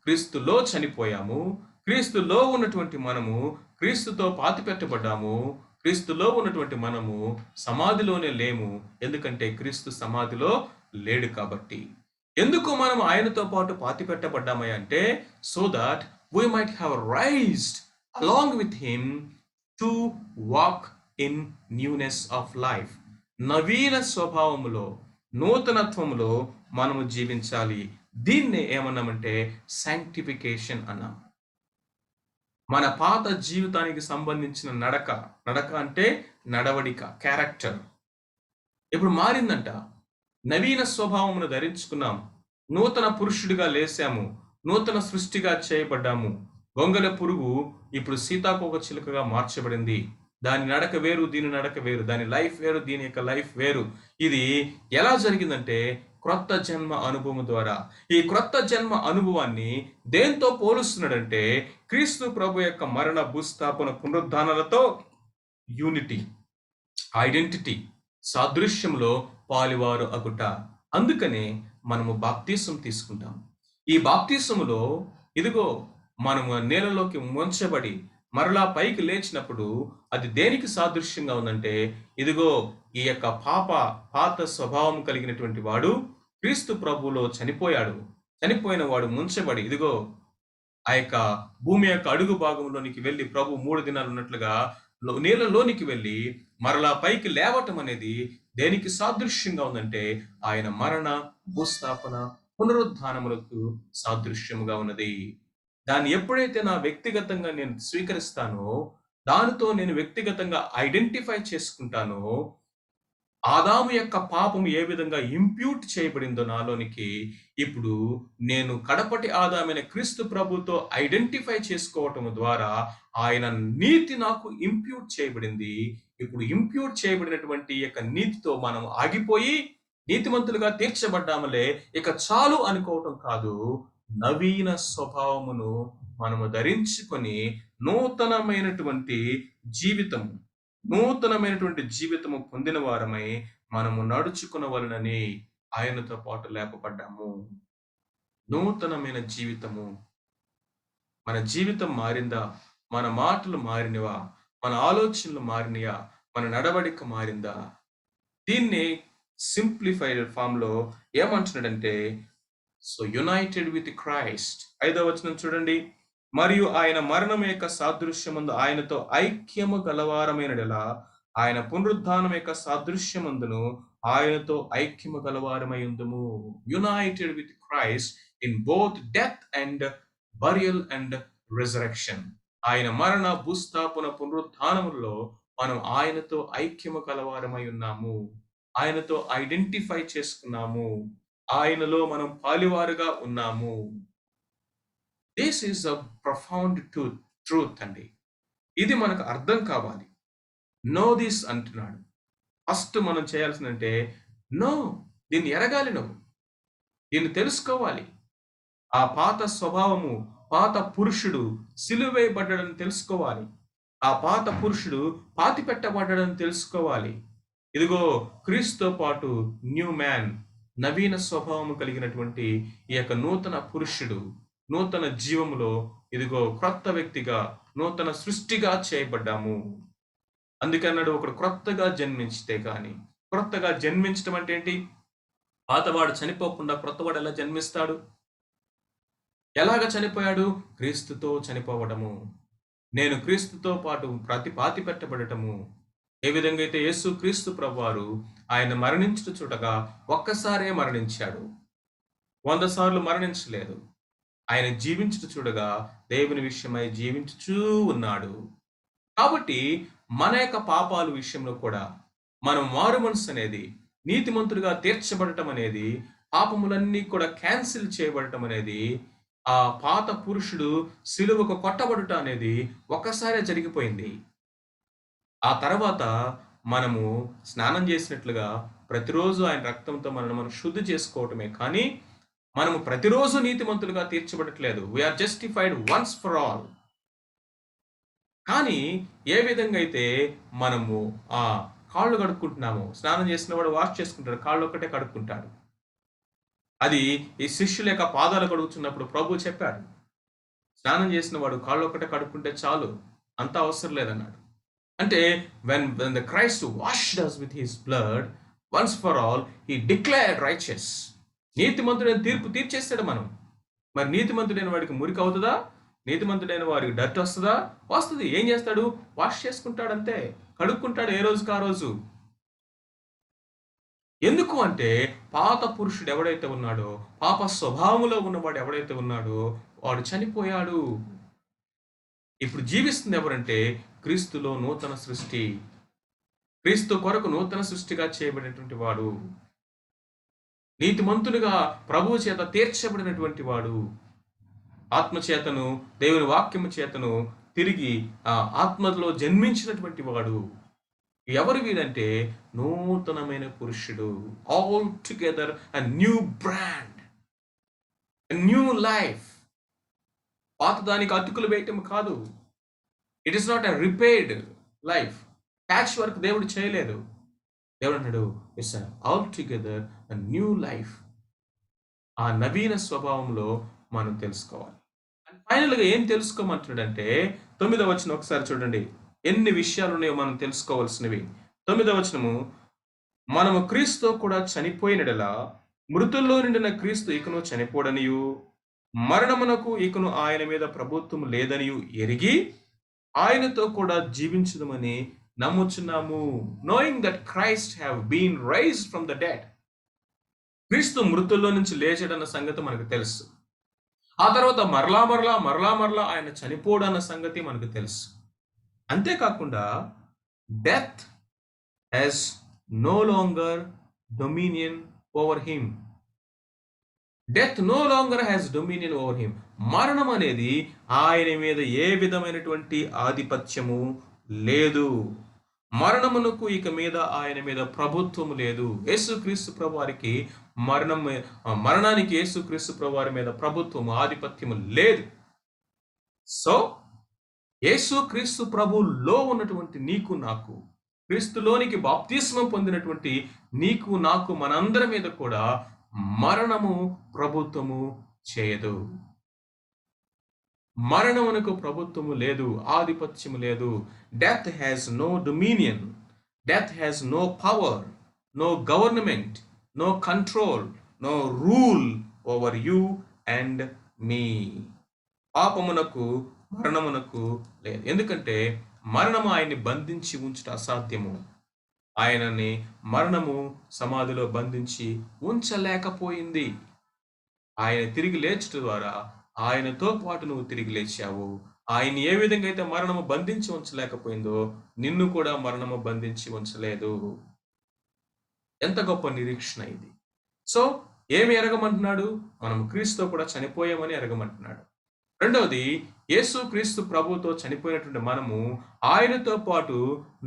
క్రీస్తులో చనిపోయాము. క్రీస్తులో ఉన్నటువంటి మనము క్రీస్తుతో పాతి పెట్టబడ్డాము. క్రీస్తులో ఉన్నటువంటి మనము సమాధిలోనే లేము. ఎందుకంటే క్రీస్తు సమాధిలో లేడు. కాబట్టి ఎందుకు మనం ఆయనతో పాటు పాతి పెట్టబడ్డామై అంటే, so that we might have raised along with him to walk in newness of life. నవీన స్వభావములో, నూతనత్వములో మనము జీవించాలి. దీన్నే ఏమన్నామంటే సాంక్టిఫికేషన్ అన్నాం. మన పాత జీవితానికి సంబంధించిన నడక అంటే నడవడిక, క్యారెక్టర్ ఇప్పుడు మారిందంట. నవీన స్వభావమును ధరించుకున్నాం. నూతన పురుషుడిగా లేసాము. నూతన సృష్టిగా చేయబడ్డాము. గొంగళ పురుగు ఇప్పుడు సీతాకోక చిలుకగా మార్చబడింది. దాని నడక వేరు, దీని నడక వేరు. దాని లైఫ్ వేరు, దీని యొక్క లైఫ్ వేరు. ఇది ఎలా జరిగిందంటే క్రొత్త జన్మ అనుభవం ద్వారా. ఈ క్రొత్త జన్మ అనుభవాన్ని దేంతో పోలుస్తున్నాడంటే క్రీస్తు ప్రభు యొక్క మరణ, భూస్థాపన, పునరుద్ధానాలతో యూనిటీ, ఐడెంటిటీ, సాదృశ్యంలో పాలువారు అగుట. అందుకనే మనము బాప్తిసం తీసుకుంటాం. ఈ బాప్తిసములో ఇదిగో మనము నీళ్ళలోకి ముంచబడి మరలా పైకి లేచినప్పుడు అది దేనికి సాదృశ్యంగా ఉందంటే, ఇదిగో ఈ యొక్క పాత స్వభావం కలిగినటువంటి వాడు క్రీస్తు ప్రభువులో చనిపోయాడు. చనిపోయిన వాడు ముంచబడి ఇదిగో ఆ యొక్క భూమి యొక్క అడుగు భాగంలోనికి వెళ్ళి ప్రభు 3 దినాలు ఉన్నట్లుగా నీళ్ళలోనికి వెళ్ళి మరలా పైకి లేవటం అనేది దేనికి సాదృశ్యంగా ఉందంటే ఆయన మరణ, భూస్థాపన, పునరుద్ధానములకు సాదృశ్యముగా ఉన్నది. దాన్ని ఎప్పుడైతే నా వ్యక్తిగతంగా నేను స్వీకరిస్తానో, దానితో నేను వ్యక్తిగతంగా ఐడెంటిఫై చేసుకుంటానో, ఆదాము యొక్క పాపం ఏ విధంగా ఇంప్యూట్ చేయబడిందో నాలోనికి, ఇప్పుడు నేను కడపటి ఆదామైన క్రీస్తు ప్రభుతో ఐడెంటిఫై చేసుకోవటం ద్వారా ఆయన నీతి నాకు ఇంప్యూట్ చేయబడింది. ఇప్పుడు ఇంప్యూట్ చేయబడినటువంటి ఈ యొక్క నీతితో మనం ఆగిపోయి నీతిమంతులుగా తీర్చబడ్డాములే, ఇక చాలు అనుకోవటం కాదు. నవీన స్వభావమును మనము ధరించుకొని నూతనమైనటువంటి జీవితము నూతనమైనటువంటి జీవితము పొందిన వారమై మనము నడుచుకునవలెనని ఆయనతో పాటు లేపబడ్డాము. నూతనమైన జీవితము. మన జీవితం మారిందా? మన మాటలు మారినవా? మన ఆలోచనలు మారినయా? మన నడవడిక మారిందా? దీన్ని సింప్లిఫైడ్ ఫామ్ లో ఏమంటున్నాడంటే, సో యునైటెడ్ విత్ క్రైస్ట్. 5వ వచనం చూడండి. మరియు ఆయన మరణం యొక్క సాదృశ్యమందు ఆయనతో ఐక్యము గలవారమైనడెలా ఆయన పునరుద్ధానం యొక్క సాదృశ్యమందును ఆయనతో ఐక్యము గలవారమై ఉందుము. United with Christ in both death and burial and resurrection. ఆయన మరణ, భూస్థాపన, పునరుద్ధానములో మనం ఆయనతో ఐక్యము గలవారమై ఉన్నాము. ఆయనతో ఐడెంటిఫై చేసుకున్నాము. ఆయనలో మనం పాలివారుగా ఉన్నాము. This is a profound truth అండి. ఇది మనకు అర్థం కావాలి. నో దిస్ అంటున్నాడు. ఫస్ట్ మనం చేయాల్సిందంటే నో, దీన్ని ఎరగాలి, దీన్ని తెలుసుకోవాలి. ఆ పాత స్వభావము, పాత పురుషుడు సిలువేయబడ్డాడని తెలుసుకోవాలి. ఆ పాత పురుషుడు పాతి పెట్టబడ్డాడని తెలుసుకోవాలి. ఇదిగో క్రీస్తుతో పాటు న్యూ మ్యాన్, నవీన స్వభావము కలిగినటువంటి ఈ యొక్క నూతన పురుషుడు నూతన జీవములో ఇదిగో క్రొత్త వ్యక్తిగా, నూతన సృష్టిగా చేయబడ్డాము. అందుకన్నాడు, ఒకడు క్రొత్తగా జన్మించితే గాని. క్రొత్తగా జన్మించడం అంటే ఏంటి? పాతవాడు చనిపోకుండా క్రొత్తవాడు ఎలా జన్మిస్తాడు? ఎలాగ చనిపోయాడు? క్రీస్తుతో చనిపోవడము. నేను క్రీస్తుతో పాటు పాతి పెట్టబడటము. ఏ విధంగా అయితే యేసు క్రీస్తు ప్రభువారు ఆయన మరణించుట చూడగా ఒక్కసారే మరణించాడు, 100 సార్లు మరణించలేదు. ఆయన జీవించుట చూడగా దేవుని విషయమై జీవించుచూ ఉన్నాడు. కాబట్టి మన యొక్క పాపాల విషయంలో కూడా మనం మారు మనసు అనేది, నీతిమంతులుగా తీర్చబడటం అనేది, పాపములన్నీ కూడా క్యాన్సిల్ చేయబడటం అనేది, ఆ పాత పురుషుడు సిలువకు కొట్టబడుట అనేది ఒక్కసారే జరిగిపోయింది. ఆ తర్వాత మనము స్నానం చేసినట్లుగా ప్రతిరోజు ఆయన రక్తంతో మనం శుద్ధి చేసుకోవటమే కానీ మనము ప్రతిరోజు నీతిమంతులుగా తీర్చబడట్లేదు. We are justified once for all. కానీ ఏ విధంగా అయితే మనము ఆ కాళ్ళు కడుక్కుంటున్నామో, స్నానం చేసిన వాడు వాష్ చేసుకుంటాడు, కాళ్ళు ఒక్కటే కడుక్కుంటాడు. అది ఈ శిష్యుల యొక్క పాదాలు కడుగుతున్నప్పుడు ప్రభు చెప్పాడు, స్నానం చేసిన వాడు కాళ్ళు ఒక్కటే కడుక్కుంటే చాలు, అంత అవసరం లేదన్నాడు. అంటే when the Christ washed us with his blood once for all, he declared righteous. నీతిమంతుడైన తీర్పు తీర్చేస్తాడు మనం. మరి నీతిమంతుడైన వాడికి మురికి అవుతుందా? నీతిమంతుడైన వారికి డర్ట్ వస్తుందా? వస్తుంది. ఏం చేస్తాడు? వాష్ చేసుకుంటాడు, అంతే, కడుక్కుంటాడు ఏ రోజుకి ఆ రోజు. ఎందుకు అంటే పాత పురుషుడు ఎవడైతే ఉన్నాడో, పాప స్వభావంలో ఉన్నవాడు ఎవడైతే ఉన్నాడో వాడు చనిపోయాడు. ఇప్పుడు జీవిస్తుంది ఎవరంటే క్రీస్తులో నూతన సృష్టి. క్రీస్తు కొరకు నూతన సృష్టిగా చేయబడినటువంటి వాడు, నీతిమంతులుగా ప్రభువు చేత తీర్చబడినటువంటి వాడు, ఆత్మచేతను, దేవుని వాక్యము చేతను తిరిగి ఆ ఆత్మలో జన్మించినటువంటి వాడు. ఎవరు వీడంటే నూతనమైన పురుషుడు. All together a new brand, new life. పాత దానికి అతుకులు వేయటం కాదు. It is not a repaired life. Patch work దేవుడు చేయలేదు. దేవుడు అన్నాడు, it's all together a new life. ఆ నవీన స్వభావంలో మనం తెలుసుకోవాలి. అండ్ ఫైనల్గా ఏం తెలుసుకోమంటున్నాడంటే 9వ వచనం ఒకసారి చూడండి. ఎన్ని విషయాలు ఉన్నాయో మనం తెలుసుకోవాల్సినవి. 9వ వచనము, మనము క్రీస్తుతో కూడా చనిపోయినడలా మృతుల్లో నిండిన క్రీస్తు ఇకను చనిపోడనియు, మరణమునకు ఇకను ఆయన మీద ప్రభుత్వం లేదనియు ఎరిగి ఆయనతో కూడా జీవించుదమని నమ్ముచున్నాము. Knowing that Christ have been raised from the dead. క్రీస్తు మృతుల్లో నుంచి లేచాడన్న సంగతి మనకు తెలుసు. ఆ తర్వాత మరలా ఆయన చనిపోడన్న సంగతి మనకు తెలుసు. అంతేకాకుండా death has no longer dominion over him. Death no longer has dominion over him. మరణం అనేది ఆయన మీద ఏ విధమైనటువంటి ఆధిపత్యము లేదు. మరణమునకు ఇక మీద ఆయన మీద ప్రభుత్వం లేదు. యేసుక్రీస్తు ప్రభువారికి మరణానికి యేసుక్రీస్తు ప్రభువారి మీద ప్రభుత్వము ఆధిపత్యము లేదు. సో యేసుక్రీస్తు ప్రభువులో ఉన్నటువంటి నీకు నాకు, క్రీస్తులోనికి బాప్తిస్మం పొందినటువంటి నీకు నాకు, మనందరి మీద కూడా మరణము ప్రభుత్వము చేయదు. మరణమునకు ప్రభుత్వము లేదు, ఆధిపత్యము లేదు. Death has no dominion, death has no power, no government, no control, no rule over you and me. పాపమునకు మరణమునకు లేదు. ఎందుకంటే మరణము ఆయన్ని బంధించి ఉంచుట అసాధ్యము. ఆయనని మరణము సమాధిలో బంధించి ఉంచలేకపోయింది. ఆయన తిరిగి లేచుట ద్వారా ఆయనతో పాటు నువ్వు తిరిగి లేచావు. ఆయన ఏ విధంగా అయితే మరణము బంధించి ఉంచలేకపోయిందో నిన్ను కూడా మరణము బంధించి ఉంచలేదు. ఎంత గొప్ప నిరీక్షణ ఇది. సో ఏమి ఎరగమంటున్నాడు? మనం క్రీస్తుతో కూడా చనిపోయామని ఎరగమంటున్నాడు. రెండవది, యేసు క్రీస్తు ప్రభుతో చనిపోయినటువంటి మనము ఆయనతో పాటు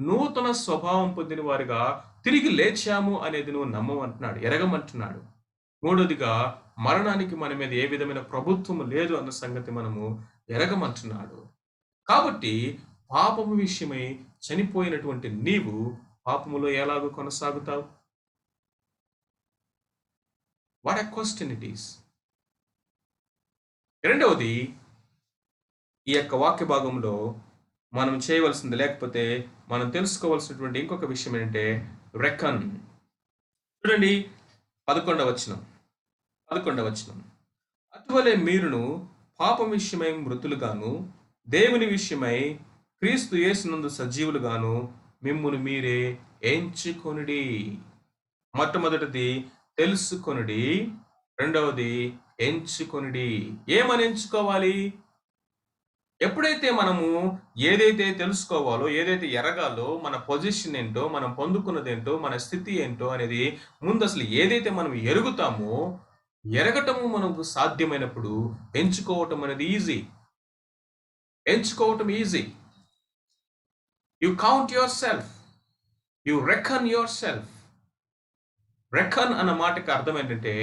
నూతన స్వభావం పొందిన వారిగా తిరిగి లేచాము అనేది నువ్వు నమ్మమంటున్నాడు, ఎరగమంటున్నాడు. మూడవదిగా, మరణానికి మన మీద ఏ విధమైన ప్రభుత్వం లేదు అన్న సంగతి మనము ఎరగమంటున్నాడు. కాబట్టి పాపము విషయమై చనిపోయినటువంటి నీవు పాపములో ఎలాగో కొనసాగుతావు? What a question it is. రెండవది, ఈ యొక్క వాక్య భాగంలో మనం చేయవలసింది, లేకపోతే మనం తెలుసుకోవాల్సినటువంటి ఇంకొక విషయం ఏంటంటే రెకన్. చూడండి 11వ వచనం. అటువలే మీరును పాపం విషయమై మృతులుగాను, దేవుని విషయమై క్రీస్తు యేసునందు సజీవులుగాను మిమ్మును మీరే ఎంచుకొనుడి. మొట్టమొదటిది తెలుసుకొనుడి, రెండవది ఎంచుకొనుడి. ఏమని ఎంచుకోవాలి? ఎప్పుడైతే మనము ఏదైతే తెలుసుకోవాలో, ఏదైతే ఎరగాలో, మన పొజిషన్ ఏంటో, మనం పొందుకున్నదేంటో, మన స్థితి ఏంటో అనేది ముందు అసలు ఏదైతే మనం ఎరుగుతామో, ఎరగటము మనకు సాధ్యమైనప్పుడు ఎంచుకోవటం అనేది ఈజీ. ఎంచుకోవటం easy. You count yourself, you reckon yourself. Reckon అన్న మాటకి అర్థం ఏంటంటే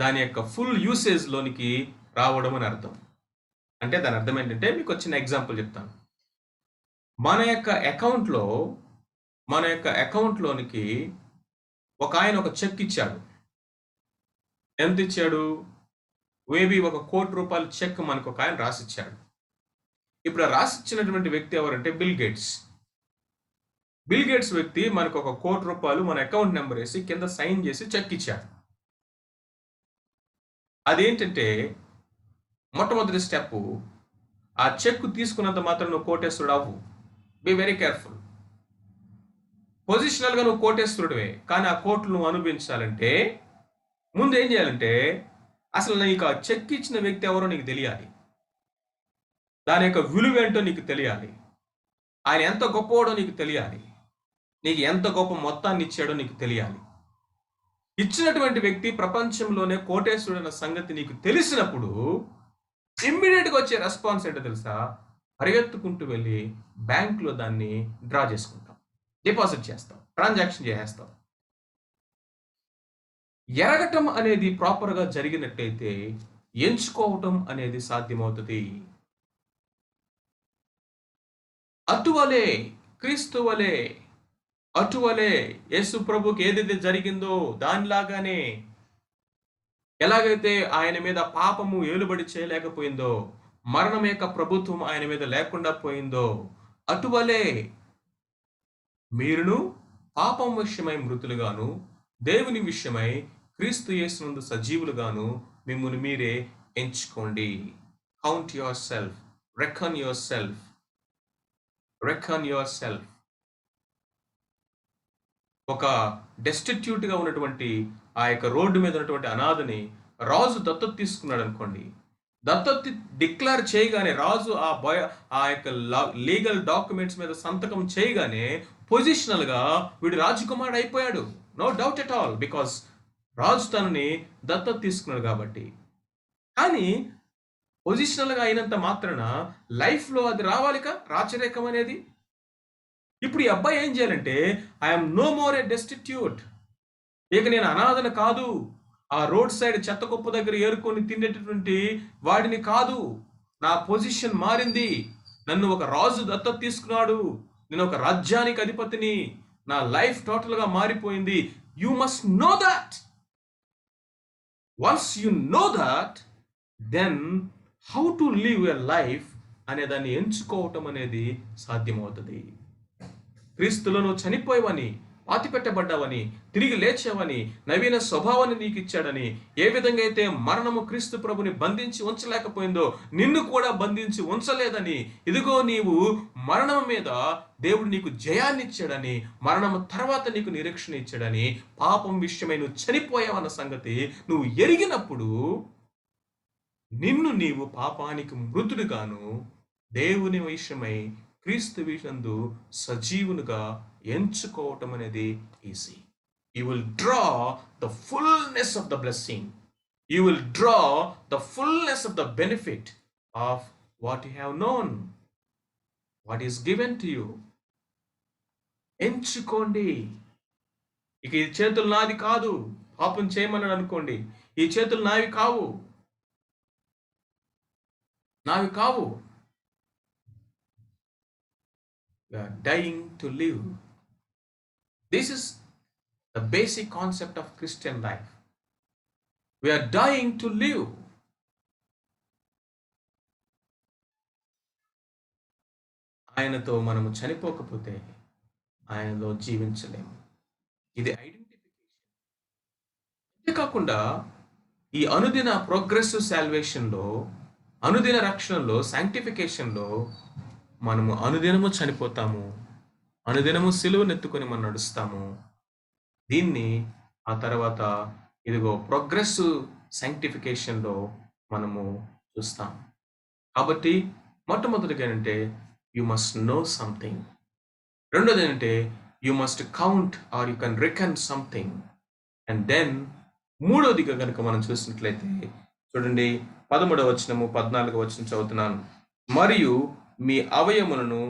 దాని యొక్క ఫుల్ యూసేజ్ లోనికి రావడం అని అర్థం. అంటే దాని అర్థం ఏంటంటే, మీకు వచ్చిన ఎగ్జాంపుల్ చెప్తాను. మన యొక్క అకౌంట్లోనికి ఒక ఆయన ఒక చెక్ ఇచ్చాడు. ఎంత ఇచ్చాడు? మేబీ ₹1,00,00,000 చెక్ మనకు ఒక ఆయన రాసిచ్చాడు. ఇప్పుడు రాసిచ్చినటువంటి వ్యక్తి ఎవరంటే బిల్ గేట్స్. బిల్ గేట్స్ వ్యక్తి మనకు ₹1,00,00,000 మన అకౌంట్ నెంబర్ వేసి కింద సైన్ చేసి చెక్ ఇచ్చాడు. అదేంటంటే మొట్టమొదటి స్టెప్, ఆ చెక్ తీసుకున్నంత మాత్రం నువ్వు కోటేశ్వరుడు అవ్వు. Be very careful. పొజిషనల్గా నువ్వు కోటేశ్వరుడివే, కానీ ఆ కోట్లు నువ్వు అనుభవించాలంటే ముందు ఏం చేయాలంటే, అసలు నీకు ఆ చెక్ ఇచ్చిన వ్యక్తి ఎవరో నీకు తెలియాలి. దాని యొక్క విలువ ఏంటో నీకు తెలియాలి. ఆయన ఎంత గొప్పవాడో నీకు తెలియాలి. నీకు ఎంత గొప్ప మొత్తాన్ని ఇచ్చాడో నీకు తెలియాలి. ఇచ్చినటువంటి వ్యక్తి ప్రపంచంలోనే కోటేశ్వరుడు అన్న సంగతి నీకు తెలిసినప్పుడు ఇమ్మీడియట్గా వచ్చే రెస్పాన్స్ ఏంటో తెలుసా? పరిగెత్తుకుంటూ వెళ్ళి బ్యాంకులో దాన్ని డ్రా చేసుకుంటాం, డిపాజిట్ చేస్తాం, ట్రాన్సాక్షన్ చేసేస్తాం. ఎరగటం అనేది ప్రాపర్గా జరిగినట్టయితే ఎంచుకోవటం అనేది సాధ్యమవుతుంది. అటువలే క్రీస్తు వలె, అటువలే యేసు ప్రభుకి ఏదైతే జరిగిందో దానిలాగానే, ఎలాగైతే ఆయన మీద పాపము ఏలుబడి చేయలేకపోయిందో, మరణం యొక్క ప్రభుత్వం ఆయన మీద లేకుండా పోయిందో, అటువలే మీరును పాపం విషయమై మృతులుగాను, దేవుని విషయమై క్రీస్తు యేసునందు సజీవులుగాను మిమ్మును మీరే ఎంచుకోండి. Count yourself, reckon yourself, reckon your self. ఒక డెస్టిట్యూట్గా ఉన్నటువంటి ఆ యొక్క రోడ్డు మీద ఉన్నటువంటి అనాథని రాజు దత్తత తీసుకున్నాడు అనుకోండి. దత్తత డిక్లేర్ చేయగానే రాజు ఆ యొక్క లీగల్ డాక్యుమెంట్స్ మీద సంతకం చేయగానే పొజిషనల్గా వీడు రాజకుమారుడు అయిపోయాడు. No doubt at all, because రాజు తనని దత్తత తీసుకున్నాడు కాబట్టి. కానీ పొజిషనల్గా అయినంత మాత్రాన లైఫ్లో అది రావాలిగా రాచరికం అనేది. ఇప్పుడు ఈ అబ్బాయి ఏం చేయాలంటే, I'm no more a destitute, ఇక నేను అనాథన కాదు, ఆ రోడ్ సైడ్ చెత్త కుప్ప దగ్గర ఏరుకొని తినేటటువంటి వాడిని కాదు, నా పొజిషన్ మారింది, నన్ను ఒక రాజు దత్తత తీసుకున్నాడు, నేను ఒక రాజ్యానికి అధిపతిని, నా లైఫ్ టోటల్గా మారిపోయింది. You must know that. Once you know that, then how to live a life అనే దాన్ని ఎంచుకోవటం అనేది సాధ్యమవుతుంది. క్రీస్తులో నువ్వు చనిపోయావని, పాతిపెట్టబడ్డావని, తిరిగి లేచావని, నవీన స్వభావాన్ని నీకు ఇచ్చాడని, ఏ విధంగా అయితే మరణము క్రీస్తు ప్రభుని బంధించి ఉంచలేకపోయిందో నిన్ను కూడా బంధించి ఉంచలేదని, ఇదిగో నీవు మరణం మీద దేవుడు నీకు జయాన్ని ఇచ్చాడని, మరణం తర్వాత నీకు నిరీక్షణ ఇచ్చాడని, పాపం విషయమై నువ్వు చనిపోయావన్న సంగతి నువ్వు ఎరిగినప్పుడు నిన్ను నీవు పాపానికి మృతుడుగాను దేవుని విషయమై క్రీస్తు విషయందు సజీవునిగా ఎంచుకోవటం అనేది easy. You will draw the fullness of the blessing, you will draw the fullness of the benefit of what you have known, what is given to you. ఎంచుకోండి. ఇక ఈ చేతులు నాది కాదు, పాపం చేయమని అనుకోండి, ఈ చేతులు నావి కావు, నావి కావు. We are dying to live. This is the basic concept of Christian life. We are dying to live. ఆయనతో మనము చనిపోకపోతే ఆయనలో జీవించలేము. ఇది ఐడెంటిఫికేషన్. అంతేకాకుండా ఈ అనుదిన ప్రోగ్రెసివ్ సాల్వేషన్లో, అనుదిన రక్షణలో, శాంక్టిఫికేషన్లో మనము అనుదినము చనిపోతాము, అనుదినము సిలువనెత్తుకొని మనం నడుస్తాము. దీన్ని ఆ తర్వాత ఇదిగో ప్రోగ్రెసివ్ శాంక్టిఫికేషన్లో మనము చూస్తాం. కాబట్టి మొట్టమొదటిగా ఏంటంటే యు మస్ట్ నో సంథింగ్. రెండోది ఏంటంటే you must count or you can reckon something. And then మూడోదిగా కనుక మనం చూసినట్లయితే చూడండి, 13వ వచనము 14వ వచనం చదువుతున్నాను. మరియు మీ అవయములను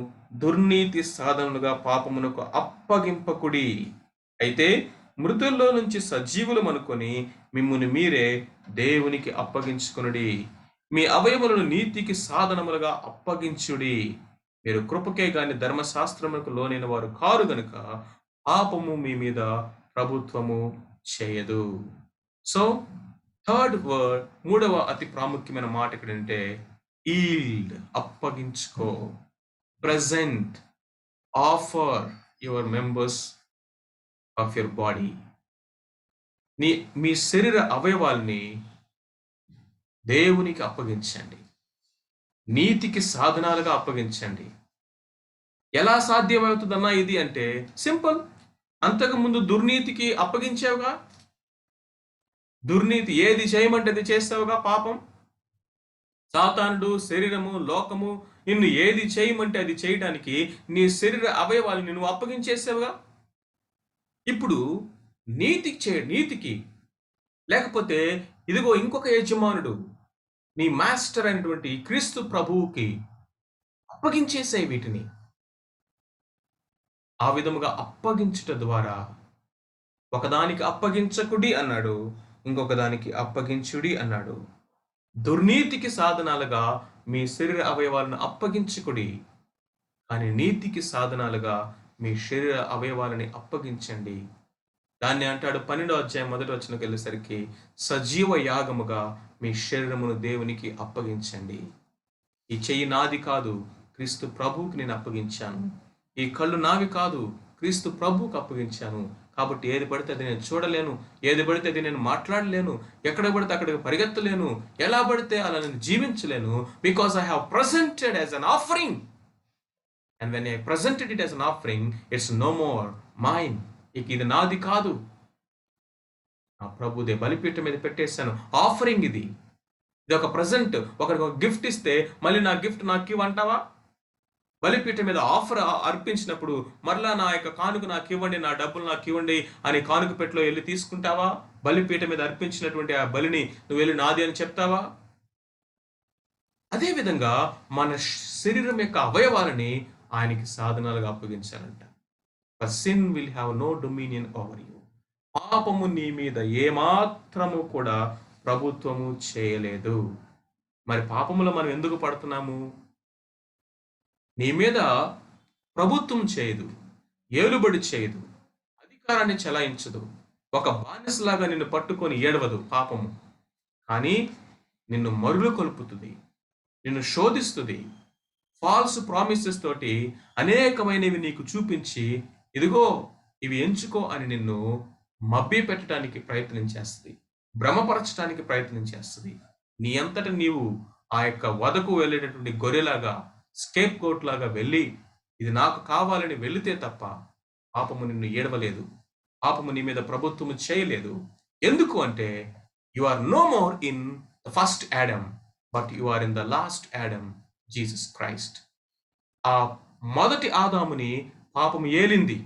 దుర్నీతి సాధనలుగా పాపమునకు అప్పగింపకుడి, అయితే మృతుల్లో నుంచి సజీవులం అనుకొని మిమ్ముని మీరే దేవునికి అప్పగించుకొనుడి. మీ అవయములను నీతికి సాధనములుగా అప్పగించుడి. మీరు కృపకే గాని ధర్మశాస్త్రములకు లోనైన వారు కారు గనుక పాపము మీ మీద ప్రభుత్వము చేయదు. సో థర్డ్ వర్డ్, మూడవ అతి ప్రాముఖ్యమైన మాట ఎక్కడంటే ఈల్డ్, అప్పగించుకో. Present, offer your members of your body. మీ శరీర అవయవాల్ని దేవునికి అప్పగించండి, నీతికి సాధనాలుగా అప్పగించండి. ఎలా సాధ్యమవుతుందన్నా ఇది అంటే సింపుల్. అంతకుముందు దుర్నీతికి అప్పగించావుగా, దుర్నీతి ఏది చేయమంటే అది చేస్తావుగా. పాపం, సాతానుడు, శరీరము, లోకము నిన్ను ఏది చేయమంటే అది చేయడానికి నీ అవయవాలను నువ్వు అప్పగించేసావుగా. ఇప్పుడు నీతికి లేకపోతే ఇదిగో ఇంకొక యజమానుడు, నీ మాస్టర్ అయినటువంటి క్రీస్తు ప్రభువుకి అప్పగించేసే వీటిని. ఆ విధముగా అప్పగించుట ద్వారా ఒకదానికి అప్పగించకుడి అన్నాడు, ఇంకొక దానికి అప్పగించుడి అన్నాడు. దుర్నీతికి సాధనాలుగా మీ శరీర అవయవాలను అప్పగించుకుడి, కానీ నీతికి సాధనాలుగా మీ శరీర అవయవాలని అప్పగించండి. దాన్ని అంటాడు 12వ అధ్యాయం 1వ వచనంకి వెళ్ళేసరికి, సజీవ యాగముగా మీ శరీరమును దేవునికి అప్పగించండి. ఈ చెయ్యి నాది కాదు, క్రీస్తు ప్రభువుకి నేను అప్పగించాను. ఈ కళ్ళు నావి కాదు, క్రీస్తు ప్రభువుకి అప్పగించాను. కాబట్టి ఏది పడితే అది నేను చూడలేను, ఏది పడితే అది నేను మాట్లాడలేను, ఎక్కడ పడితే అక్కడికి పరిగెత్తలేను, ఎలా పడితే అలా నేను జీవించలేను. Because I have presented as an offering, and when I presented it as an offering, it's no more mine. ఇక ఇది నాది కాదు, నా ప్రభుదే బలిపీఠం మీద పెట్టేశాను. ఆఫరింగ్ ఇది ఒక ప్రజెంట్. ఒకరికి ఒక గిఫ్ట్ ఇస్తే మళ్ళీ నా గిఫ్ట్ నాకు ఇవ్వంటావా? బలిపీఠం మీద ఆఫర్ అర్పించినప్పుడు మరలా నా యొక్క కానుక నాకు ఇవ్వండి, నా డబ్బులు నాకు ఇవ్వండి అని కానుక పెట్టెలో వెళ్ళి తీసుకుంటావా? బలిపీఠం మీద అర్పించినటువంటి ఆ బలిని నువ్వు వెళ్ళి నాది అని చెప్తావా? అదేవిధంగా మన శరీరం యొక్క అవయవాలని ఆయనకి సాధనాలుగా అప్పగించాలంట. Sin will have no dominion over you. పాపము నీ మీద ఏమాత్రము కూడా ప్రభుత్వము చేయలేదు. మరి పాపములో మనం ఎందుకు పడుతున్నాము? నీ మీద ప్రభుత్వం చేయదు, ఏలుబడి చేయదు, అధికారాన్ని చెలాయించదు, ఒక బానిసలాగా నిన్ను పట్టుకొని ఏడవదు పాపము. కానీ నిన్ను మరులు కొలుపుతుంది, నిన్ను శోధిస్తుంది, ఫాల్స్ ప్రామిసెస్ తోటి అనేకమైనవి నీకు చూపించి ఇదిగో ఇవి ఎంచుకో అని నిన్ను మభ్య పెట్టడానికి ప్రయత్నం చేస్తుంది, భ్రమపరచడానికి ప్రయత్నం చేస్తుంది. నీ అంతట నీవు ఆ యొక్క వదకు వెళ్ళేటటువంటి గొర్రెలాగా, స్కేప్ కోట్ లాగా వెళ్ళి ఇది నాకు కావాలని వెళితే తప్ప పాపము నిన్ను ఏడవలేదు, పాపము నీ మీద ప్రభుత్వము చేయలేదు. ఎందుకు అంటే you are no more in the first Adam, but you are in the last Adam, Jesus Christ. ఆ మొదటి ఆదాముని పాపము ఏలింది,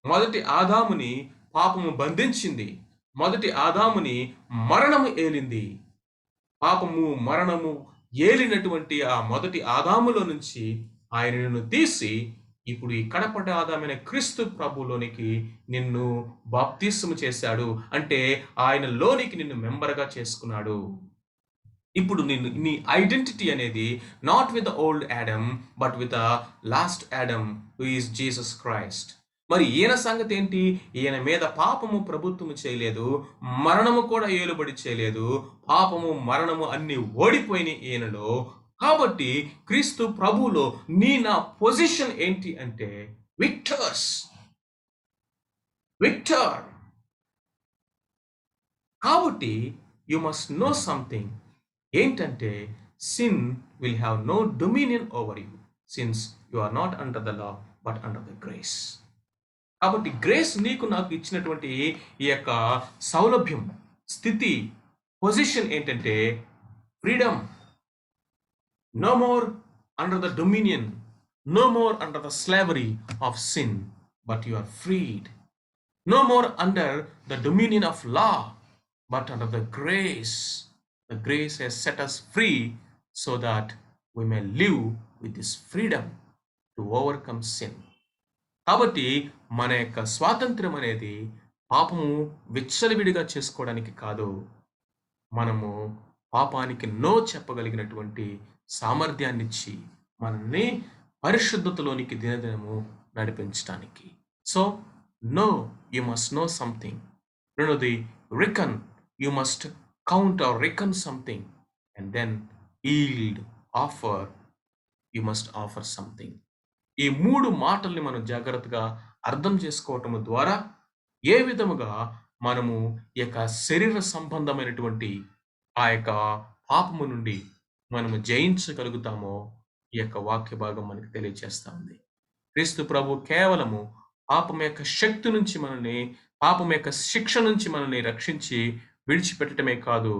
మొదటి ఆదాముని పాపము బంధించింది, మొదటి ఆదాముని మరణము ఏలింది. పాపము మరణము ఏలినటువంటి ఆ మొదటి ఆదాములో నుంచి ఆయనను తీసి ఇప్పుడు ఈ కడపటి ఆదామైన క్రీస్తు ప్రభులోనికి నిన్ను బాప్తిస్మము చేశాడు. అంటే ఆయన లోనికి నిన్ను మెంబర్గా చేసుకున్నాడు. ఇప్పుడు నీ ఐడెంటిటీ అనేది not with the old Adam but with the last Adam who is Jesus Christ. మరి ఈయన సంగతి ఏంటి? ఈయన మీద పాపము ప్రభుత్వము చేయలేదు, మరణము కూడా ఏలుబడి చేయలేదు. పాపము మరణము అన్ని ఓడిపోయినాయి ఈయనలో. కాబట్టి క్రీస్తు ప్రభువులో నా పొజిషన్ ఏంటి అంటే విక్టర్స్, విక్టర్. కాబట్టి యు మస్ట్ నో సంథింగ్. ఏంటంటే sin will have no dominion over you since you are not under the law but under the grace. కాబట్టి గ్రేస్ నీకు నాకు ఇచ్చినటువంటి ఈ యొక్క సౌలభ్యం, స్థితి, పొజిషన్ ఏంటంటే freedom. No more under the dominion, no more under the slavery of sin, but you are freed. No more under the dominion of law, but under the grace. The grace has set us free so that we may live with this freedom to overcome sin. కాబట్టి మన యొక్క స్వాతంత్ర్యం అనేది పాపము విచ్చలవిడిగా చేసుకోవడానికి కాదు, మనము పాపానికి నో చెప్పగలిగినటువంటి సామర్థ్యాన్ని ఇచ్చి మనల్ని పరిశుద్ధతలోనికి దినదినము నడిపించడానికి. So know, you must know something. రెండోది reckon, you must count or reckon something, and then yield, offer, you must offer something. ఈ మూడు మాటల్ని మనం జాగ్రత్తగా అర్థం చేసుకోవటం ద్వారా ఏ విధముగా మనము ఈ యొక్క శరీర సంబంధమైనటువంటి ఆ యొక్క పాపము నుండి మనము జయించగలుగుతామో ఈ యొక్క వాక్య భాగం మనకి తెలియజేస్తా ఉంది. క్రీస్తు ప్రభు కేవలము పాపం యొక్క శక్తి నుంచి మనల్ని, పాపం యొక్క శిక్ష నుంచి మనల్ని రక్షించి విడిచిపెట్టడమే కాదు,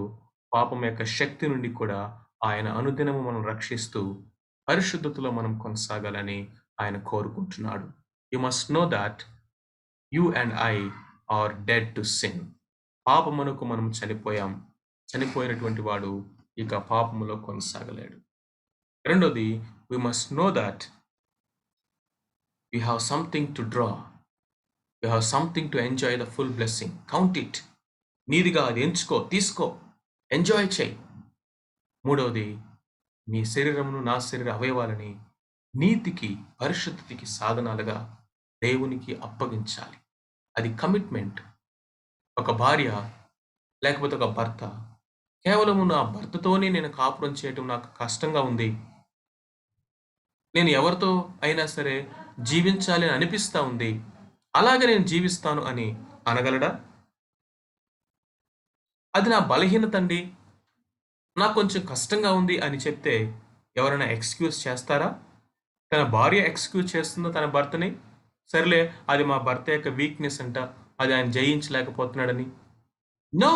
పాపం యొక్క శక్తి నుండి కూడా ఆయన అనుదినము మనం రక్షిస్తూ పరిశుద్ధతలో మనం కొనసాగాలని ఆయన కోరుకుంటున్నాడు. You must know that you and I are dead to sin. పాపమునకు మనం చనిపోయాం. చనిపోయినటువంటి వాడు ఇక పాపములో కొనసాగలేడు. రెండోది, we must know that we have something to draw, we have something to enjoy the full blessing. Count it. నీదిగా అది ఎంచుకో, తీసుకో, ఎంజాయ్ చేయి. మూడవది, నీ శరీరమును, నా శరీర అవయవాలని నీతికి, పరిశుద్ధికి సాధనాలుగా దేవునికి అప్పగించాలి. అది కమిట్మెంట్. ఒక భార్య లేకపోతే ఒక భర్త కేవలము నా భర్తతోనే నేను కాపురం చేయటం నాకు కష్టంగా ఉంది, నేను ఎవరితో అయినా సరే జీవించాలి అని అనిపిస్తా ఉంది, అలాగే నేను జీవిస్తాను అని అనగలడా? అది నా బలహీనత అండి, నాకు కొంచెం కష్టంగా ఉంది అని చెప్తే ఎవరైనా ఎక్స్క్యూజ్ చేస్తారా? తన భార్య ఎక్స్క్యూజ్ చేస్తుందో తన భర్తని, సరేలే అది మా భర్త యొక్క వీక్నెస్ అంట, అది ఆయన జయించలేకపోతున్నాడని. No,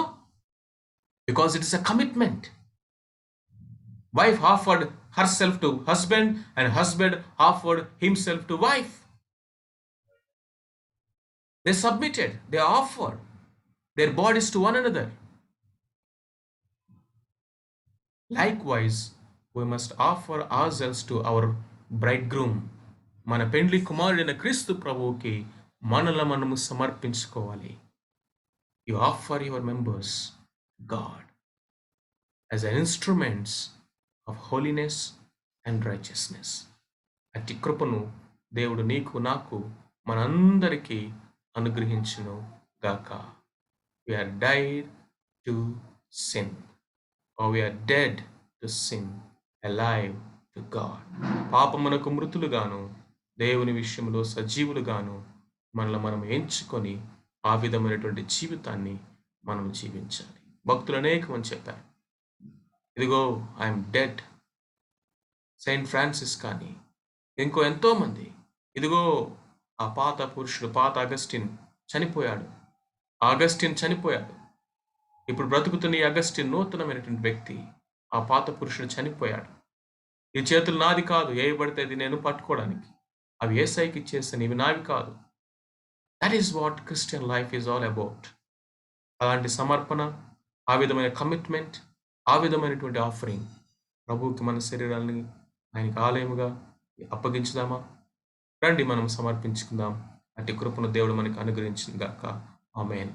because it is a commitment. Wife offered herself to husband, and husband offered himself to wife. They submitted, they offered their bodies to one another. Likewise, we must offer ourselves to our bridegroom. మన పెండ్లి కుమారుడైన క్రీస్తు ప్రభువుకి మనల్ని మనము సమర్పించుకోవాలి. You offer your members God as an instruments of holiness and righteousness. అట్టి కృపను దేవుడు నీకు నాకు మనందరికీ అనుగ్రహించును గాక. We are died to sin, or we are dead to sin, alive to God. పాపమునకు మృతులుగాను దేవుని విషయంలో సజీవులుగాను మనల్ని మనం ఎంచుకొని ఆ విధమైనటువంటి జీవితాన్ని మనం జీవించాలి. భక్తులు అనేకమంది చెప్పారు, ఇదిగో ఐఎమ్ డెడ్. సెయింట్ ఫ్రాన్సిస్ కానీ ఇంకో ఎంతోమంది, ఇదిగో ఆ పాత పురుషుడు, పాత అగస్టిన్ చనిపోయాడు. అగస్టిన్ చనిపోయాడు. ఇప్పుడు బ్రతుకుతున్న ఈ అగస్టిన్ నూతనమైనటువంటి వ్యక్తి. ఆ పాత పురుషుడు చనిపోయాడు. ఈ చేతులు నాది కాదు, ఏ పడితే అది నేను పట్టుకోవడానికి. అవి యేసయ్యకి ఇచ్చేసాను, ఇవి నావి కాదు. That is what Christian life is all about. అలాంటి సమర్పణ, ఆ విధమైన కమిట్మెంట్, ఆ విధమైనటువంటి ఆఫరింగ్, ప్రభువుకి మన శరీరాన్ని ఆయనకి ఆలయముగా అప్పగించుదామా? రండి మనం సమర్పించుకుందాం. అట్టి కృపను దేవుడు మనకి అనుగ్రహించును గాక. ఆమేన్.